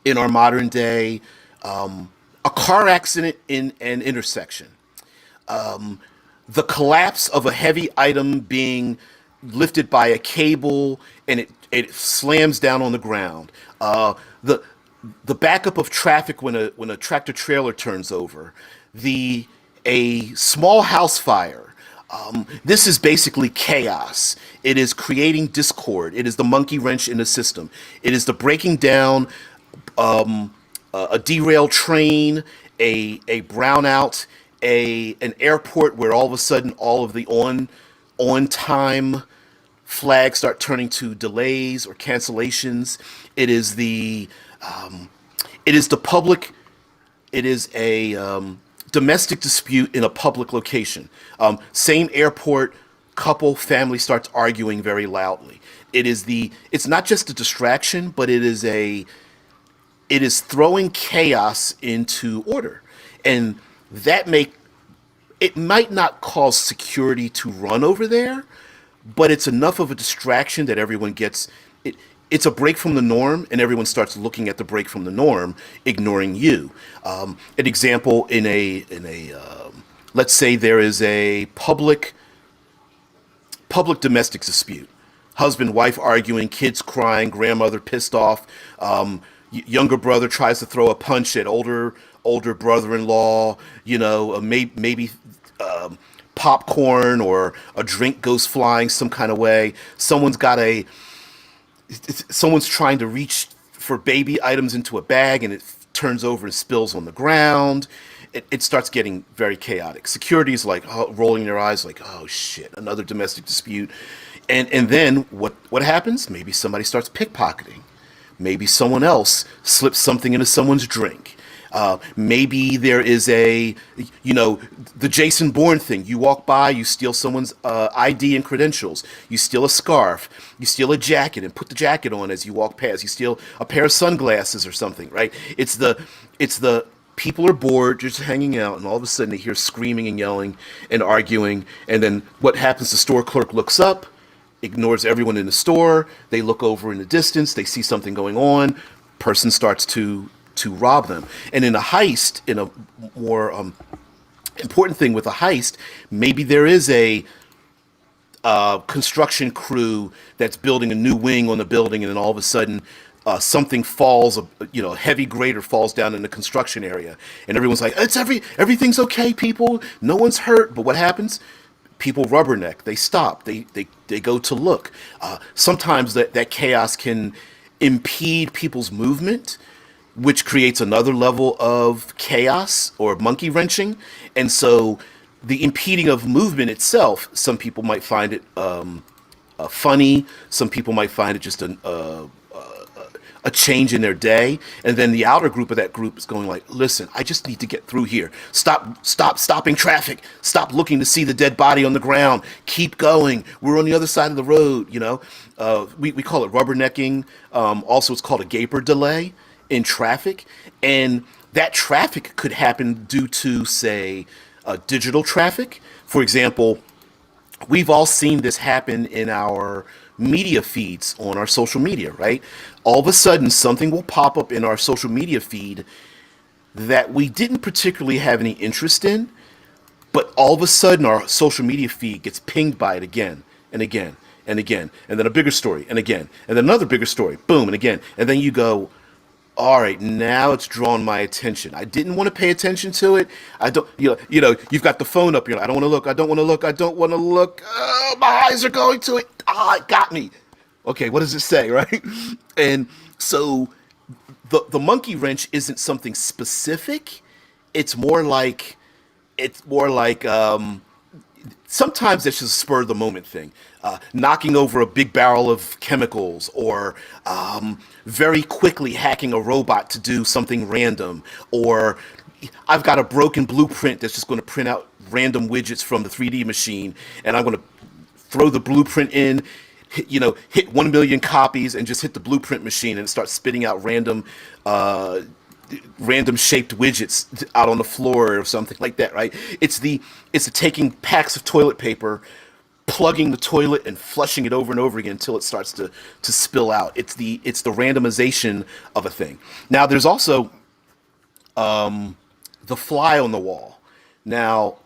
in our modern day, a car accident in an intersection, the collapse of a heavy item being lifted by a cable, and it slams down on the ground. The backup of traffic when a tractor trailer turns over. A small house fire. This is basically chaos. It is creating discord. It is the monkey wrench in the system. It is the breaking down a derailed train, a brownout, an airport where all of a sudden all of the on time flags start turning to delays or cancellations. It is the public. It is a domestic dispute in a public location. Same airport, couple, family starts arguing very loudly. It's not just a distraction, but it is It is throwing chaos into order, and that make it might not cause security to run over there, but it's enough of a distraction that everyone gets it. It's a break from the norm, and everyone starts looking at the break from the norm, ignoring you. An example in a let's say there is a public domestic dispute. Husband, wife arguing, kids crying, grandmother pissed off. Younger brother tries to throw a punch at older brother-in-law. Maybe popcorn or a drink goes flying some kind of way. Someone's trying to reach for baby items into a bag and it turns over and spills on the ground. It starts getting very chaotic. Security is like rolling their eyes, like, oh shit, another domestic dispute. And then what happens? Maybe somebody starts pickpocketing. Maybe someone else slips something into someone's drink. Maybe there is the Jason Bourne thing. You walk by, you steal someone's ID and credentials. You steal a scarf. You steal a jacket and put the jacket on as you walk past. You steal a pair of sunglasses or something, right? It's the people are bored, just hanging out, and all of a sudden they hear screaming and yelling and arguing. And then what happens? The store clerk looks up, ignores everyone in the store. They look over in the distance. They see something going on. Person starts to rob them. And in a heist, in a more important thing with a heist, maybe there is a construction crew that's building a new wing on the building, and then all of a sudden something falls, a heavy grader falls down in the construction area, and everyone's like, everything's okay, people, no one's hurt. But what happens? People rubberneck. They stop. They go to look. Sometimes that chaos can impede people's movement, which creates another level of chaos or monkey wrenching. And so the impeding of movement itself, some people might find it funny. Some people might find it just a change in their day. And then the outer group of that group is going like, listen, I just need to get through here. Stopping traffic. Stop looking to see the dead body on the ground. Keep going. We're on the other side of the road, We call it rubbernecking. Also, it's called a gaper delay in traffic. And that traffic could happen due to, say, digital traffic. For example, we've all seen this happen in our media feeds on our social media, right? All of a sudden, something will pop up in our social media feed that we didn't particularly have any interest in, but all of a sudden our social media feed gets pinged by it again and again and again, and then a bigger story and again, and then another bigger story, boom, and again. And then you go, all right, now it's drawn my attention. I didn't want to pay attention to it. I don't, you've got the phone up. You're like, I don't want to look. I don't want to look. I don't want to look. Oh, my eyes are going to it. Ah, it got me. Okay, what does it say, right? And so the monkey wrench isn't something specific. It's more like sometimes it's just a spur of the moment thing. Knocking over a big barrel of chemicals, or very quickly hacking a robot to do something random, or I've got a broken blueprint that's just going to print out random widgets from the 3D machine, and I'm going to throw the blueprint in, hit 1 million copies and just hit the blueprint machine, and it starts spitting out random shaped widgets out on the floor or something like that, right? It's the taking packs of toilet paper, plugging the toilet and flushing it over and over again until it starts to spill out. It's the randomization of a thing. Now there's also the fly on the wall. Now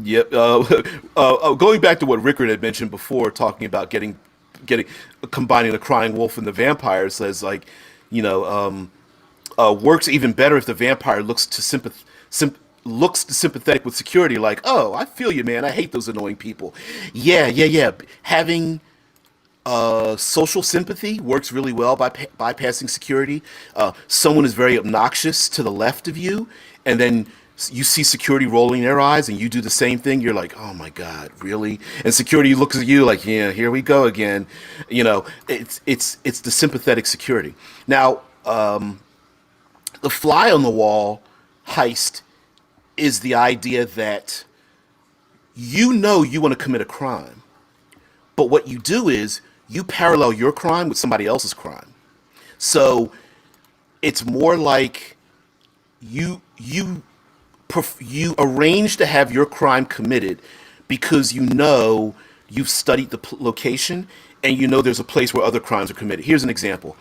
yep. Going back to what Rickard had mentioned before, talking about getting combining the crying wolf and the vampire, says like, works even better if the vampire looks sympathetic with security, like, oh, I feel you, man. I hate those annoying people. Yeah. Having social sympathy works really well by bypassing security. Someone is very obnoxious to the left of you, and then you see security rolling their eyes, and you do the same thing. You're like, oh my God, really? And security looks at you like, yeah, here we go again. It's the sympathetic security. Now, the fly on the wall heist is the idea that you want to commit a crime, but what you do is you parallel your crime with somebody else's crime. So it's more like you you arrange to have your crime committed because you know you've studied the location and you know there's a place where other crimes are committed. Here's an example.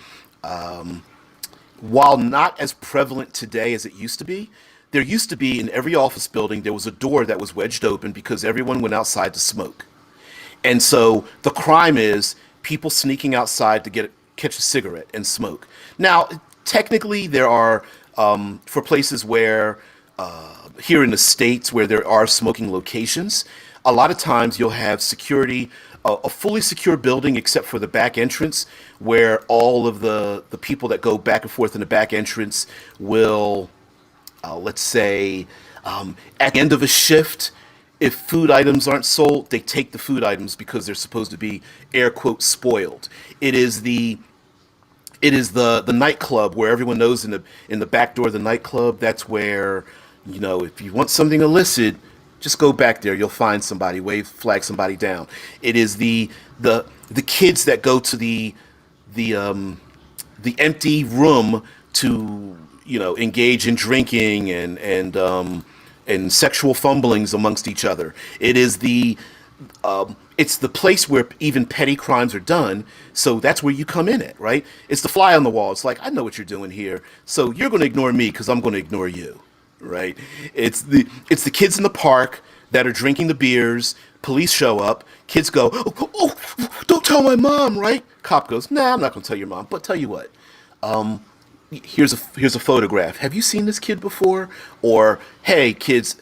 While not as prevalent today as it used to be, there used to be in every office building, there was a door that was wedged open because everyone went outside to smoke. And so the crime is people sneaking outside to catch a cigarette and smoke. Now, technically, there are for places where here in the states where there are smoking locations, a lot of times you'll have security, a fully secure building except for the back entrance, where all of the people that go back and forth in the back entrance will, let's say, at the end of a shift, if food items aren't sold, they take the food items because they're supposed to be air quote spoiled. It is the nightclub where everyone knows in the back door of the nightclub. That's where, if you want something illicit, just go back there. You'll find somebody. Flag somebody down. It is the kids that go to the empty room to engage in drinking and sexual fumblings amongst each other. It's the place where even petty crimes are done. So that's where you come in at, right? It's the fly on the wall. It's like, I know what you're doing here. So you're going to ignore me because I'm going to ignore you, right? It's the kids in the park that are drinking the beers. Police show up. Kids go, oh, don't tell my mom, right? Cop goes, nah, I'm not going to tell your mom. But tell you what, here's a photograph. Have you seen this kid before? Or, hey, kids,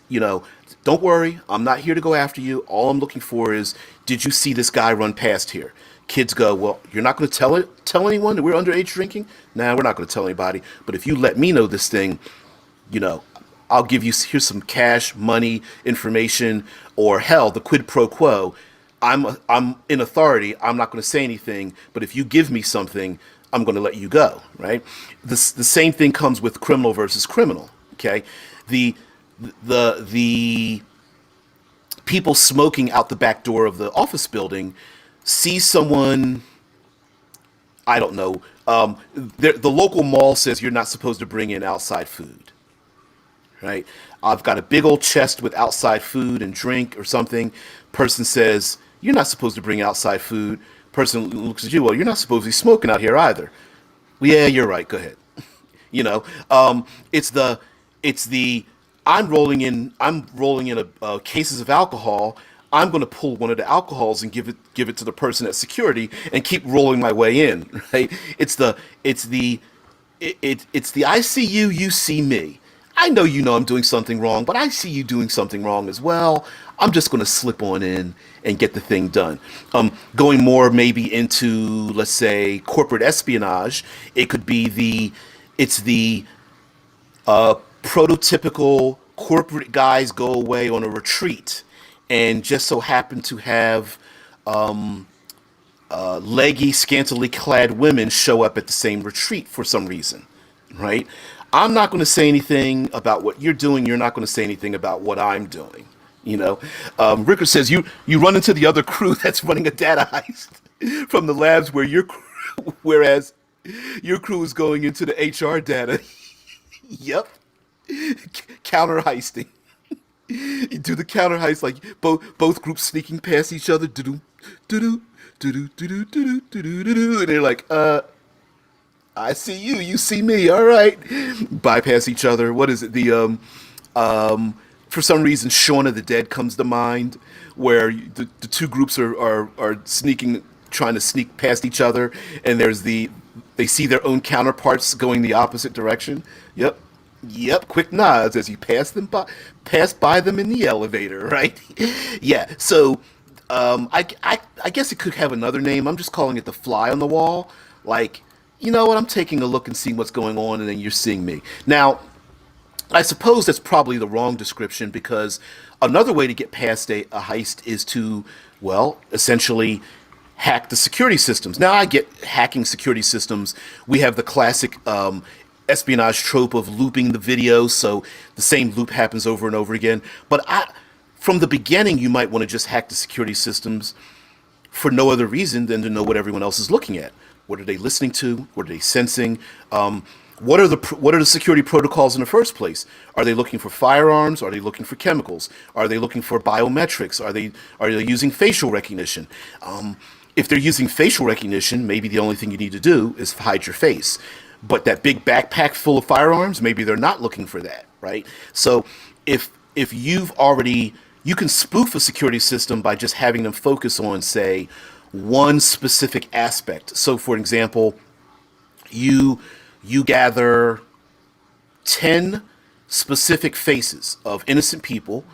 don't worry, I'm not here to go after you. All I'm looking for is, did you see this guy run past here? Kids go, well, you're not going to tell anyone that we're underage drinking? Nah, we're not going to tell anybody. But if you let me know this thing, I'll give you, here's some cash, money, information, or hell, the quid pro quo. I'm in authority. I'm not going to say anything. But if you give me something, I'm going to let you go, right? The same thing comes with criminal versus criminal. Okay, the people smoking out the back door of the office building see someone, I don't know, the local mall says you're not supposed to bring in outside food, right? I've got a big old chest with outside food and drink or something. Person says, you're not supposed to bring outside food. Person looks at you, well, you're not supposed to be smoking out here either. Well, yeah, you're right, go ahead. It's the I'm rolling in cases of alcohol. I'm going to pull one of the alcohols and give it to the person at security and keep rolling my way in, right? It's the I see you, you see me. I know I'm doing something wrong, but I see you doing something wrong as well. I'm just going to slip on in and get the thing done. Going more maybe into, let's say, corporate espionage, it could be the prototypical corporate guys go away on a retreat and just so happen to have leggy, scantily clad women show up at the same retreat for some reason, right? I'm not going to say anything about what you're doing. You're not going to say anything about what I'm doing. Ricker says you run into the other crew that's running a data heist from the labs whereas your crew is going into the HR data. Yep. Counter heisting. You do the counter heist like both groups sneaking past each other. Do do do do do do do do do, and they're like, I see you, you see me. All right, bypass each other. What is it? For some reason, Shaun of the Dead comes to mind, where the two groups are sneaking, trying to sneak past each other, and they see their own counterparts going the opposite direction. Yep, quick nods as you pass by them in the elevator, right? Yeah, so I guess it could have another name. I'm just calling it the fly on the wall. Like, you know what, I'm taking a look and seeing what's going on, and then you're seeing me. Now, I suppose that's probably the wrong description, because another way to get past a heist is to, well, essentially hack the security systems. Now, I get hacking security systems. We have the classic espionage trope of looping the video, so the same loop happens over and over again. But from the beginning, you might want to just hack the security systems for no other reason than to know what everyone else is looking at. What are they listening to? What are they sensing? What are the security protocols in the first place? Are they looking for firearms? Are they looking for chemicals? Are they looking for biometrics? Are they using facial recognition? If they're using facial recognition, maybe the only thing you need to do is hide your face. But that big backpack full of firearms, maybe they're not looking for that, right? So if you can spoof a security system by just having them focus on, say, one specific aspect. So, for example, you gather 10 specific faces of innocent people.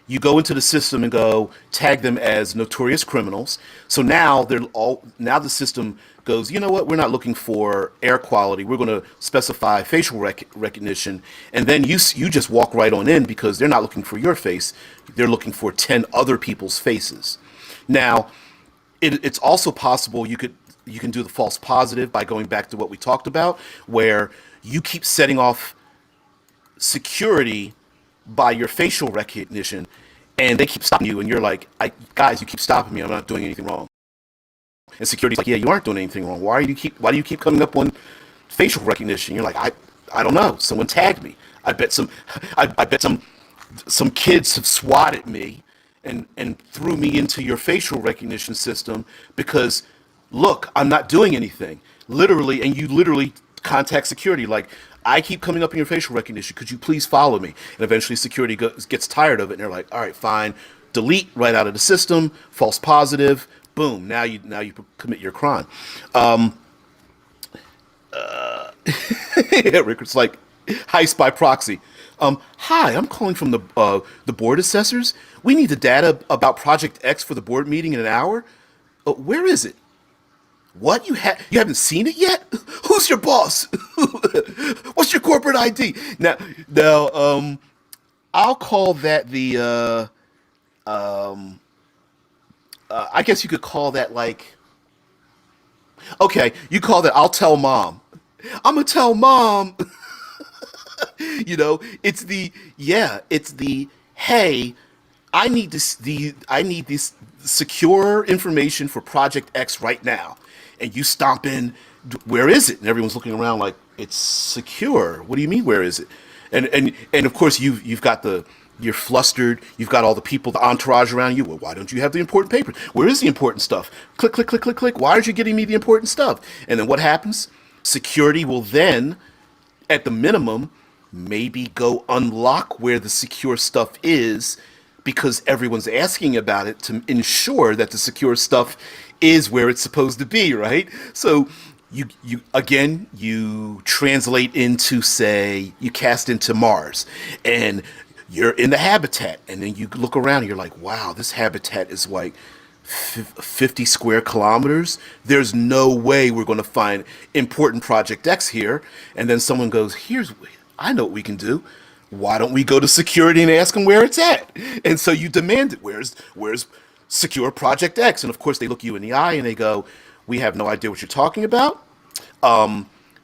You go into the system and go tag them as notorious criminals. So now the system goes, you know what? We're not looking for air quality. We're going to specify facial recognition, and then you just walk right on in because they're not looking for your face. They're looking for 10 other people's faces. Now, it's also possible you can do the false positive by going back to what we talked about, where you keep setting off security by your facial recognition, and they keep stopping you, and you're like, guys, you keep stopping me. I'm not doing anything wrong. And security's like, yeah, you aren't doing anything wrong. Why do you keep coming up on facial recognition? You're like, I don't know. Someone tagged me. I bet some kids have swatted me and threw me into your facial recognition system because look, I'm not doing anything. Literally, and you literally contact security like, I keep coming up in your facial recognition. Could you please follow me? And eventually security gets tired of it and they're like, all right, fine. Delete right out of the system, false positive, boom. Now you commit your crime. Yeah, Rickard's like, heist by proxy. Hi, I'm calling from the board assessors. We need the data about Project X for the board meeting in an hour. Where is it? What? You haven't seen it yet? Who's your boss? What's your corporate ID? Now, I'll call that I guess you could call that like, okay, you call that, I'll tell mom. I'm gonna tell mom. It's the hey, I need this secure information for Project X right now. And you stomp in, where is it? And everyone's looking around like, it's secure. What do you mean, where is it? And of course you're flustered. You've got all the people, the entourage around you. Well, why don't you have the important papers? Where is the important stuff? Click, click, click, click, click. Why aren't you getting me the important stuff? And then what happens? Security will then, at the minimum, maybe go unlock where the secure stuff is because everyone's asking about it to ensure that the secure stuff is where it's supposed to be, right? So you translate into, say, you cast into Mars and you're in the habitat and then you look around and you're like, wow, this habitat is like 50 square kilometers. There's no way we're going to find important Project X here. And then someone goes, I know what we can do. Why don't we go to security and ask them where it's at? And so you demand it. Where's secure Project X? And of course they look you in the eye and they go, we have no idea what you're talking about.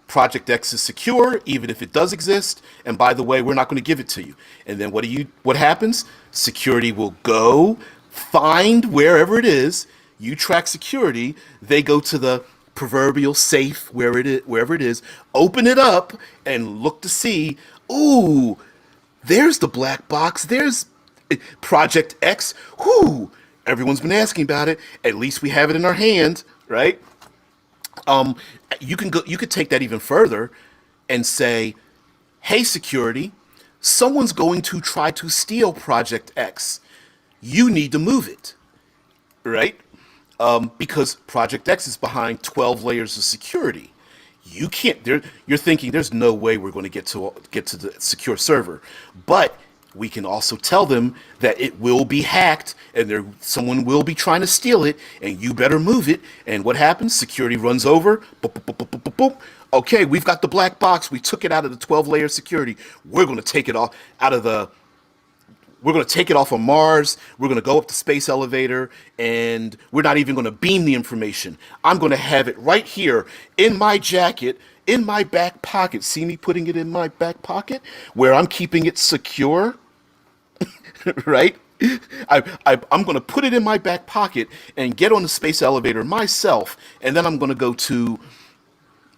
Project X is secure, even if it does exist. And by the way, we're not going to give it to you. And then what happens? Security will go find wherever it is. You track security. They go to the proverbial safe wherever it is, open it up and look to see, ooh, there's the black box. There's Project X. Whoo, everyone's been asking about it. At least we have it in our hand, right? You could take that even further and say, hey, security, someone's going to try to steal Project X. You need to move it, right? Because Project X is behind 12 layers of security. You can't. You're thinking there's no way we're going to get to the secure server, but we can also tell them that it will be hacked and someone will be trying to steal it, and you better move it. And what happens? Security runs over. Boop, boop, boop, boop, boop, boop. Okay, we've got the black box. We took it out of the 12-layer security. We're going to take it off out of the. We're going to take it off of Mars. We're going to go up the space elevator, and we're not even going to beam the information. I'm going to have it right here in my jacket, in my back pocket. See me putting it in my back pocket where I'm keeping it secure, right? I'm going to put it in my back pocket and get on the space elevator myself, and then I'm going to go to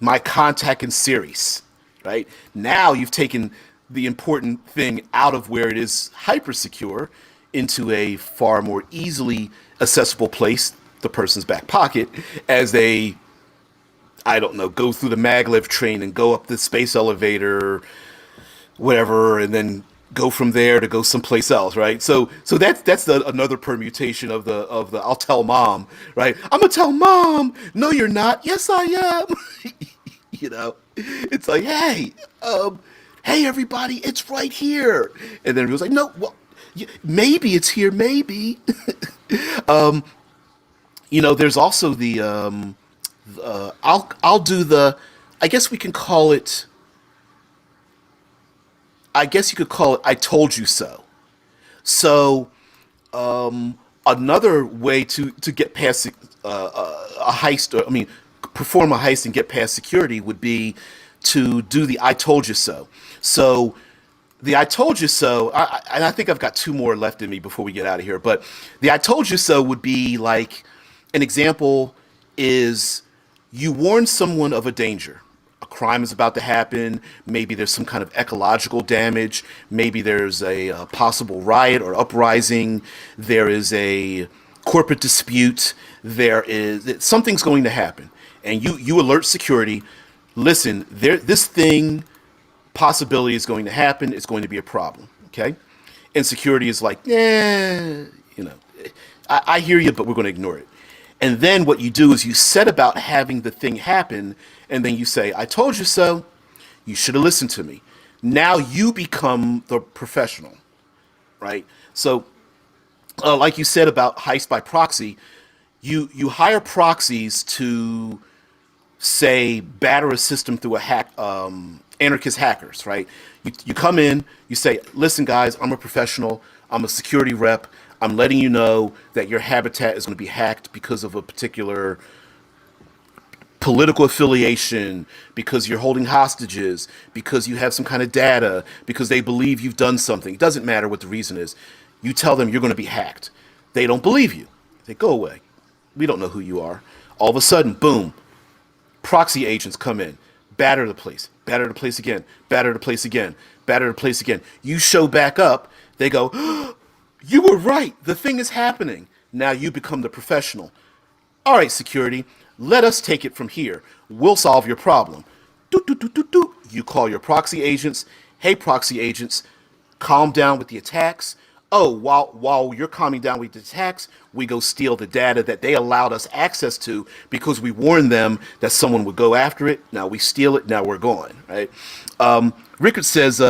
my contact in series, right? Now you've taken the important thing out of where it is hyper secure into a far more easily accessible place, the person's back pocket, as they, I don't know, go through the maglev train and go up the space elevator, whatever, and then go from there to go someplace else, right? So that's another permutation of the I'll tell mom, right? I'm gonna tell mom. No, you're not. Yes, I am. You know, it's like, hey, everybody, it's right here. And then it was like, no, well, maybe it's here, maybe. There's also I'll do the, I guess we can call it, I guess you could call it, I told you so. So another way to get past a heist, or I mean, perform a heist and get past security would be to do the I told you so. So the I told you so, and I think I've got two more left in me before we get out of here. But the I told you so would be like, an example is you warn someone of a danger. A crime is about to happen. Maybe there's some kind of ecological damage. Maybe there's a possible riot or uprising. There is a corporate dispute. There is something's going to happen, and you alert security. Listen, this thing possibility is going to happen. It's going to be a problem. Okay, and security is like, I hear you, but we're going to ignore it. And then what you do is you set about having the thing happen, and then you say, I told you so. You should have listened to me. Now you become the professional, right? So, like you said about heist by proxy, you hire proxies to, say, batter a system through anarchist hackers, right? You come in, you say, listen, guys, I'm a professional. I'm a security rep. I'm letting you know that your habitat is going to be hacked because of a particular political affiliation, because you're holding hostages, because you have some kind of data, because they believe you've done something. It doesn't matter what the reason is. You tell them you're going to be hacked. They don't believe you. They go away. We don't know who you are. All of a sudden, boom, proxy agents come in, batter the place again, batter the place again, batter the place again. You show back up, they go, you were right. The thing is happening. Now you become the professional. All right, security, let us take it from here. We'll solve your problem. Do, do, do, do, do. You call your proxy agents. Hey, proxy agents, calm down with the attacks. Oh, while you're calming down with the attacks, we go steal the data that they allowed us access to because we warned them that someone would go after it. Now we steal it. Now we're gone. Right? Rickard says,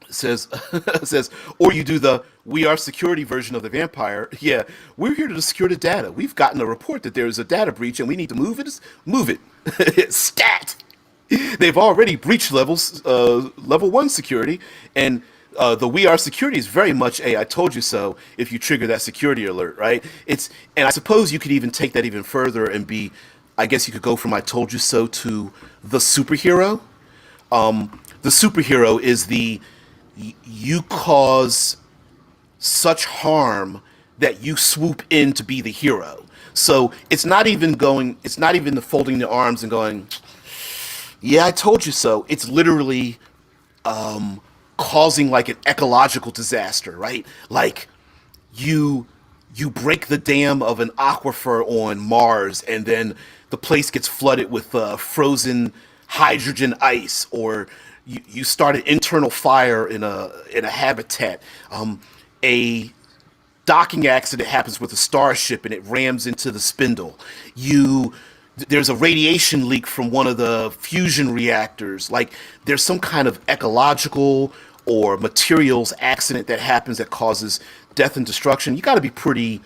says, or you do the we are security version of the vampire. Yeah, we're here to secure the data. We've gotten a report that there is a data breach and we need to move it. Move it. Stat. They've already breached level 1 security, and the we are security is very much a I told you so if you trigger that security alert, right? And I suppose you could even take that even further and be, I guess you could go from I told you so to the superhero. The superhero is you cause such harm that you swoop in to be the hero. So it's not even the folding the arms and going, yeah, I told you so. It's literally causing like an ecological disaster, right? Like you break the dam of an aquifer on Mars, and then the place gets flooded with frozen hydrogen ice, or you start an internal fire in a habitat. A docking accident happens with a starship and it rams into the spindle. There's a radiation leak from one of the fusion reactors. Like there's some kind of ecological or materials accident that happens that causes death and destruction. You got to be pretty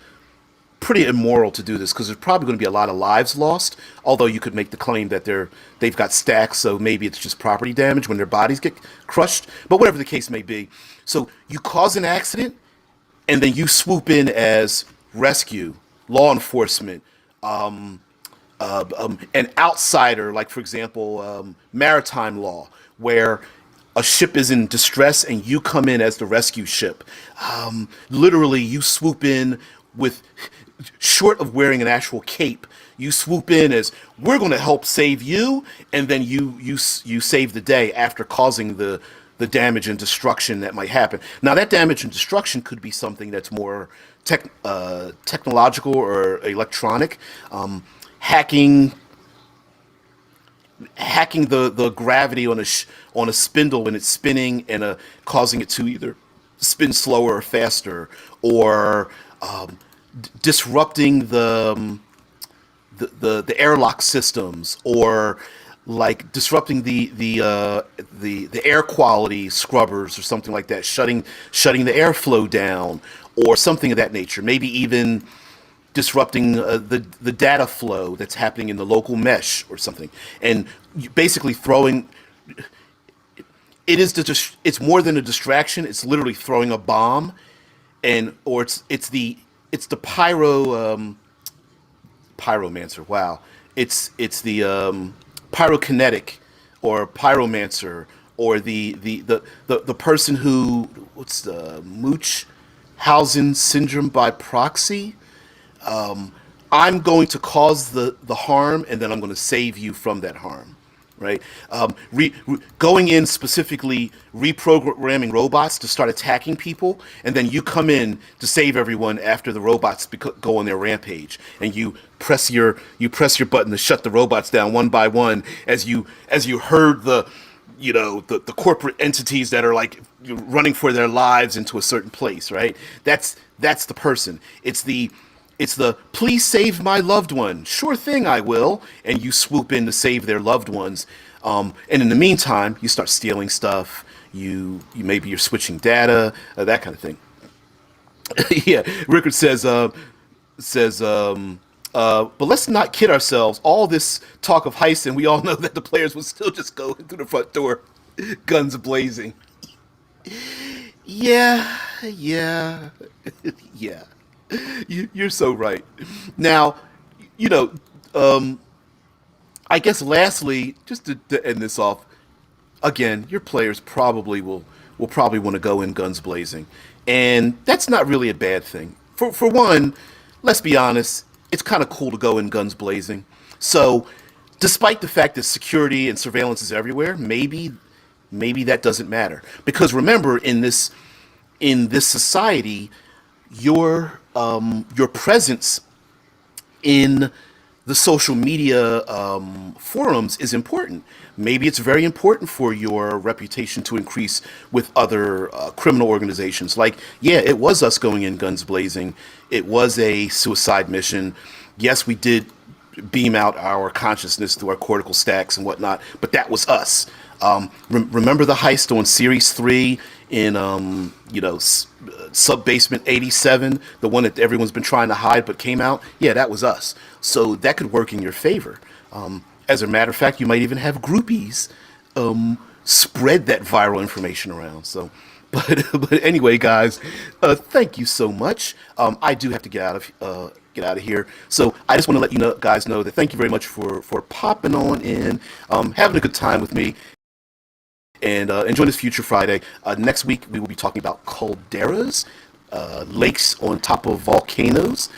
immoral to do this because there's probably going to be a lot of lives lost. Although you could make the claim that they've got stacks, so maybe it's just property damage when their bodies get crushed. But whatever the case may be, so you cause an accident, and then you swoop in as rescue, law enforcement, an outsider, like for example, maritime law, where a ship is in distress and you come in as the rescue ship. Literally, you swoop in with, short of wearing an actual cape, You swoop in as we're going to help save you, and then you save the day after causing the damage and destruction that might happen. Now, that damage and destruction could be something that's more technological or electronic, hacking the gravity on a spindle when it's spinning and causing it to either spin slower or faster, or disrupting the airlock systems, or like disrupting the air quality scrubbers or something like that, shutting the airflow down or something of that nature. Maybe even disrupting the data flow that's happening in the local mesh or something, and basically throwing. It's more than a distraction. It's literally throwing a bomb, or it's the pyromancer. Wow, it's the pyrokinetic or pyromancer, or the person who, what's the Munchausen syndrome by proxy. I'm going to cause the harm, and then I'm going to save you from that harm, right? Going in specifically, reprogramming robots to start attacking people, and then you come in to save everyone after the robots go on their rampage, and you press your button to shut the robots down one by one as you herd the corporate entities that are like running for their lives into a certain place, right? That's the person. It's the please save my loved one. Sure thing, I will. And you swoop in to save their loved ones. And in the meantime, you start stealing stuff. Maybe you're switching data, that kind of thing. Yeah, Rickard says, but let's not kid ourselves. All this talk of heist, and we all know that the players will still just go through the front door, guns blazing. Yeah. You're so right. Now, I guess lastly, just to end this off, again, your players probably will probably want to go in guns blazing, and that's not really a bad thing. For one, let's be honest, it's kind of cool to go in guns blazing. So, despite the fact that security and surveillance is everywhere, maybe that doesn't matter, because remember, in this society, your presence in the social media forums is important. Maybe it's very important for your reputation to increase with other criminal organizations. Like, yeah, it was us going in guns blazing. It was a suicide mission. Yes, we did beam out our consciousness through our cortical stacks and whatnot, but that was us. Remember the heist on Series 3 in, Sub-Basement 87, the one that everyone's been trying to hide but came out? Yeah, that was us. So that could work in your favor. As a matter of fact, you might even have groupies spread that viral information around. So, but anyway, guys, thank you so much. I do have to get out of here. So I just want to let you guys know that thank you very much for popping on in, having a good time with me. And enjoy this Future Friday. Next week, we will be talking about calderas, lakes on top of volcanoes.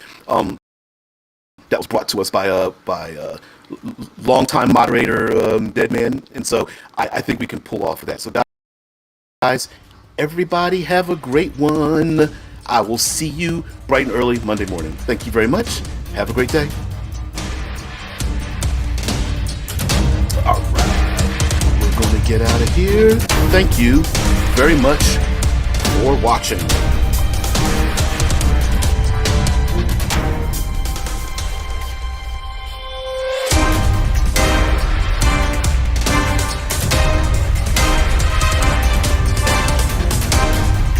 That was brought to us by longtime moderator, Deadman. And so I think we can pull off of that. So guys, everybody have a great one. I will see you bright and early Monday morning. Thank you very much. Have a great day. All right. We're going to get out of here. Thank you very much for watching.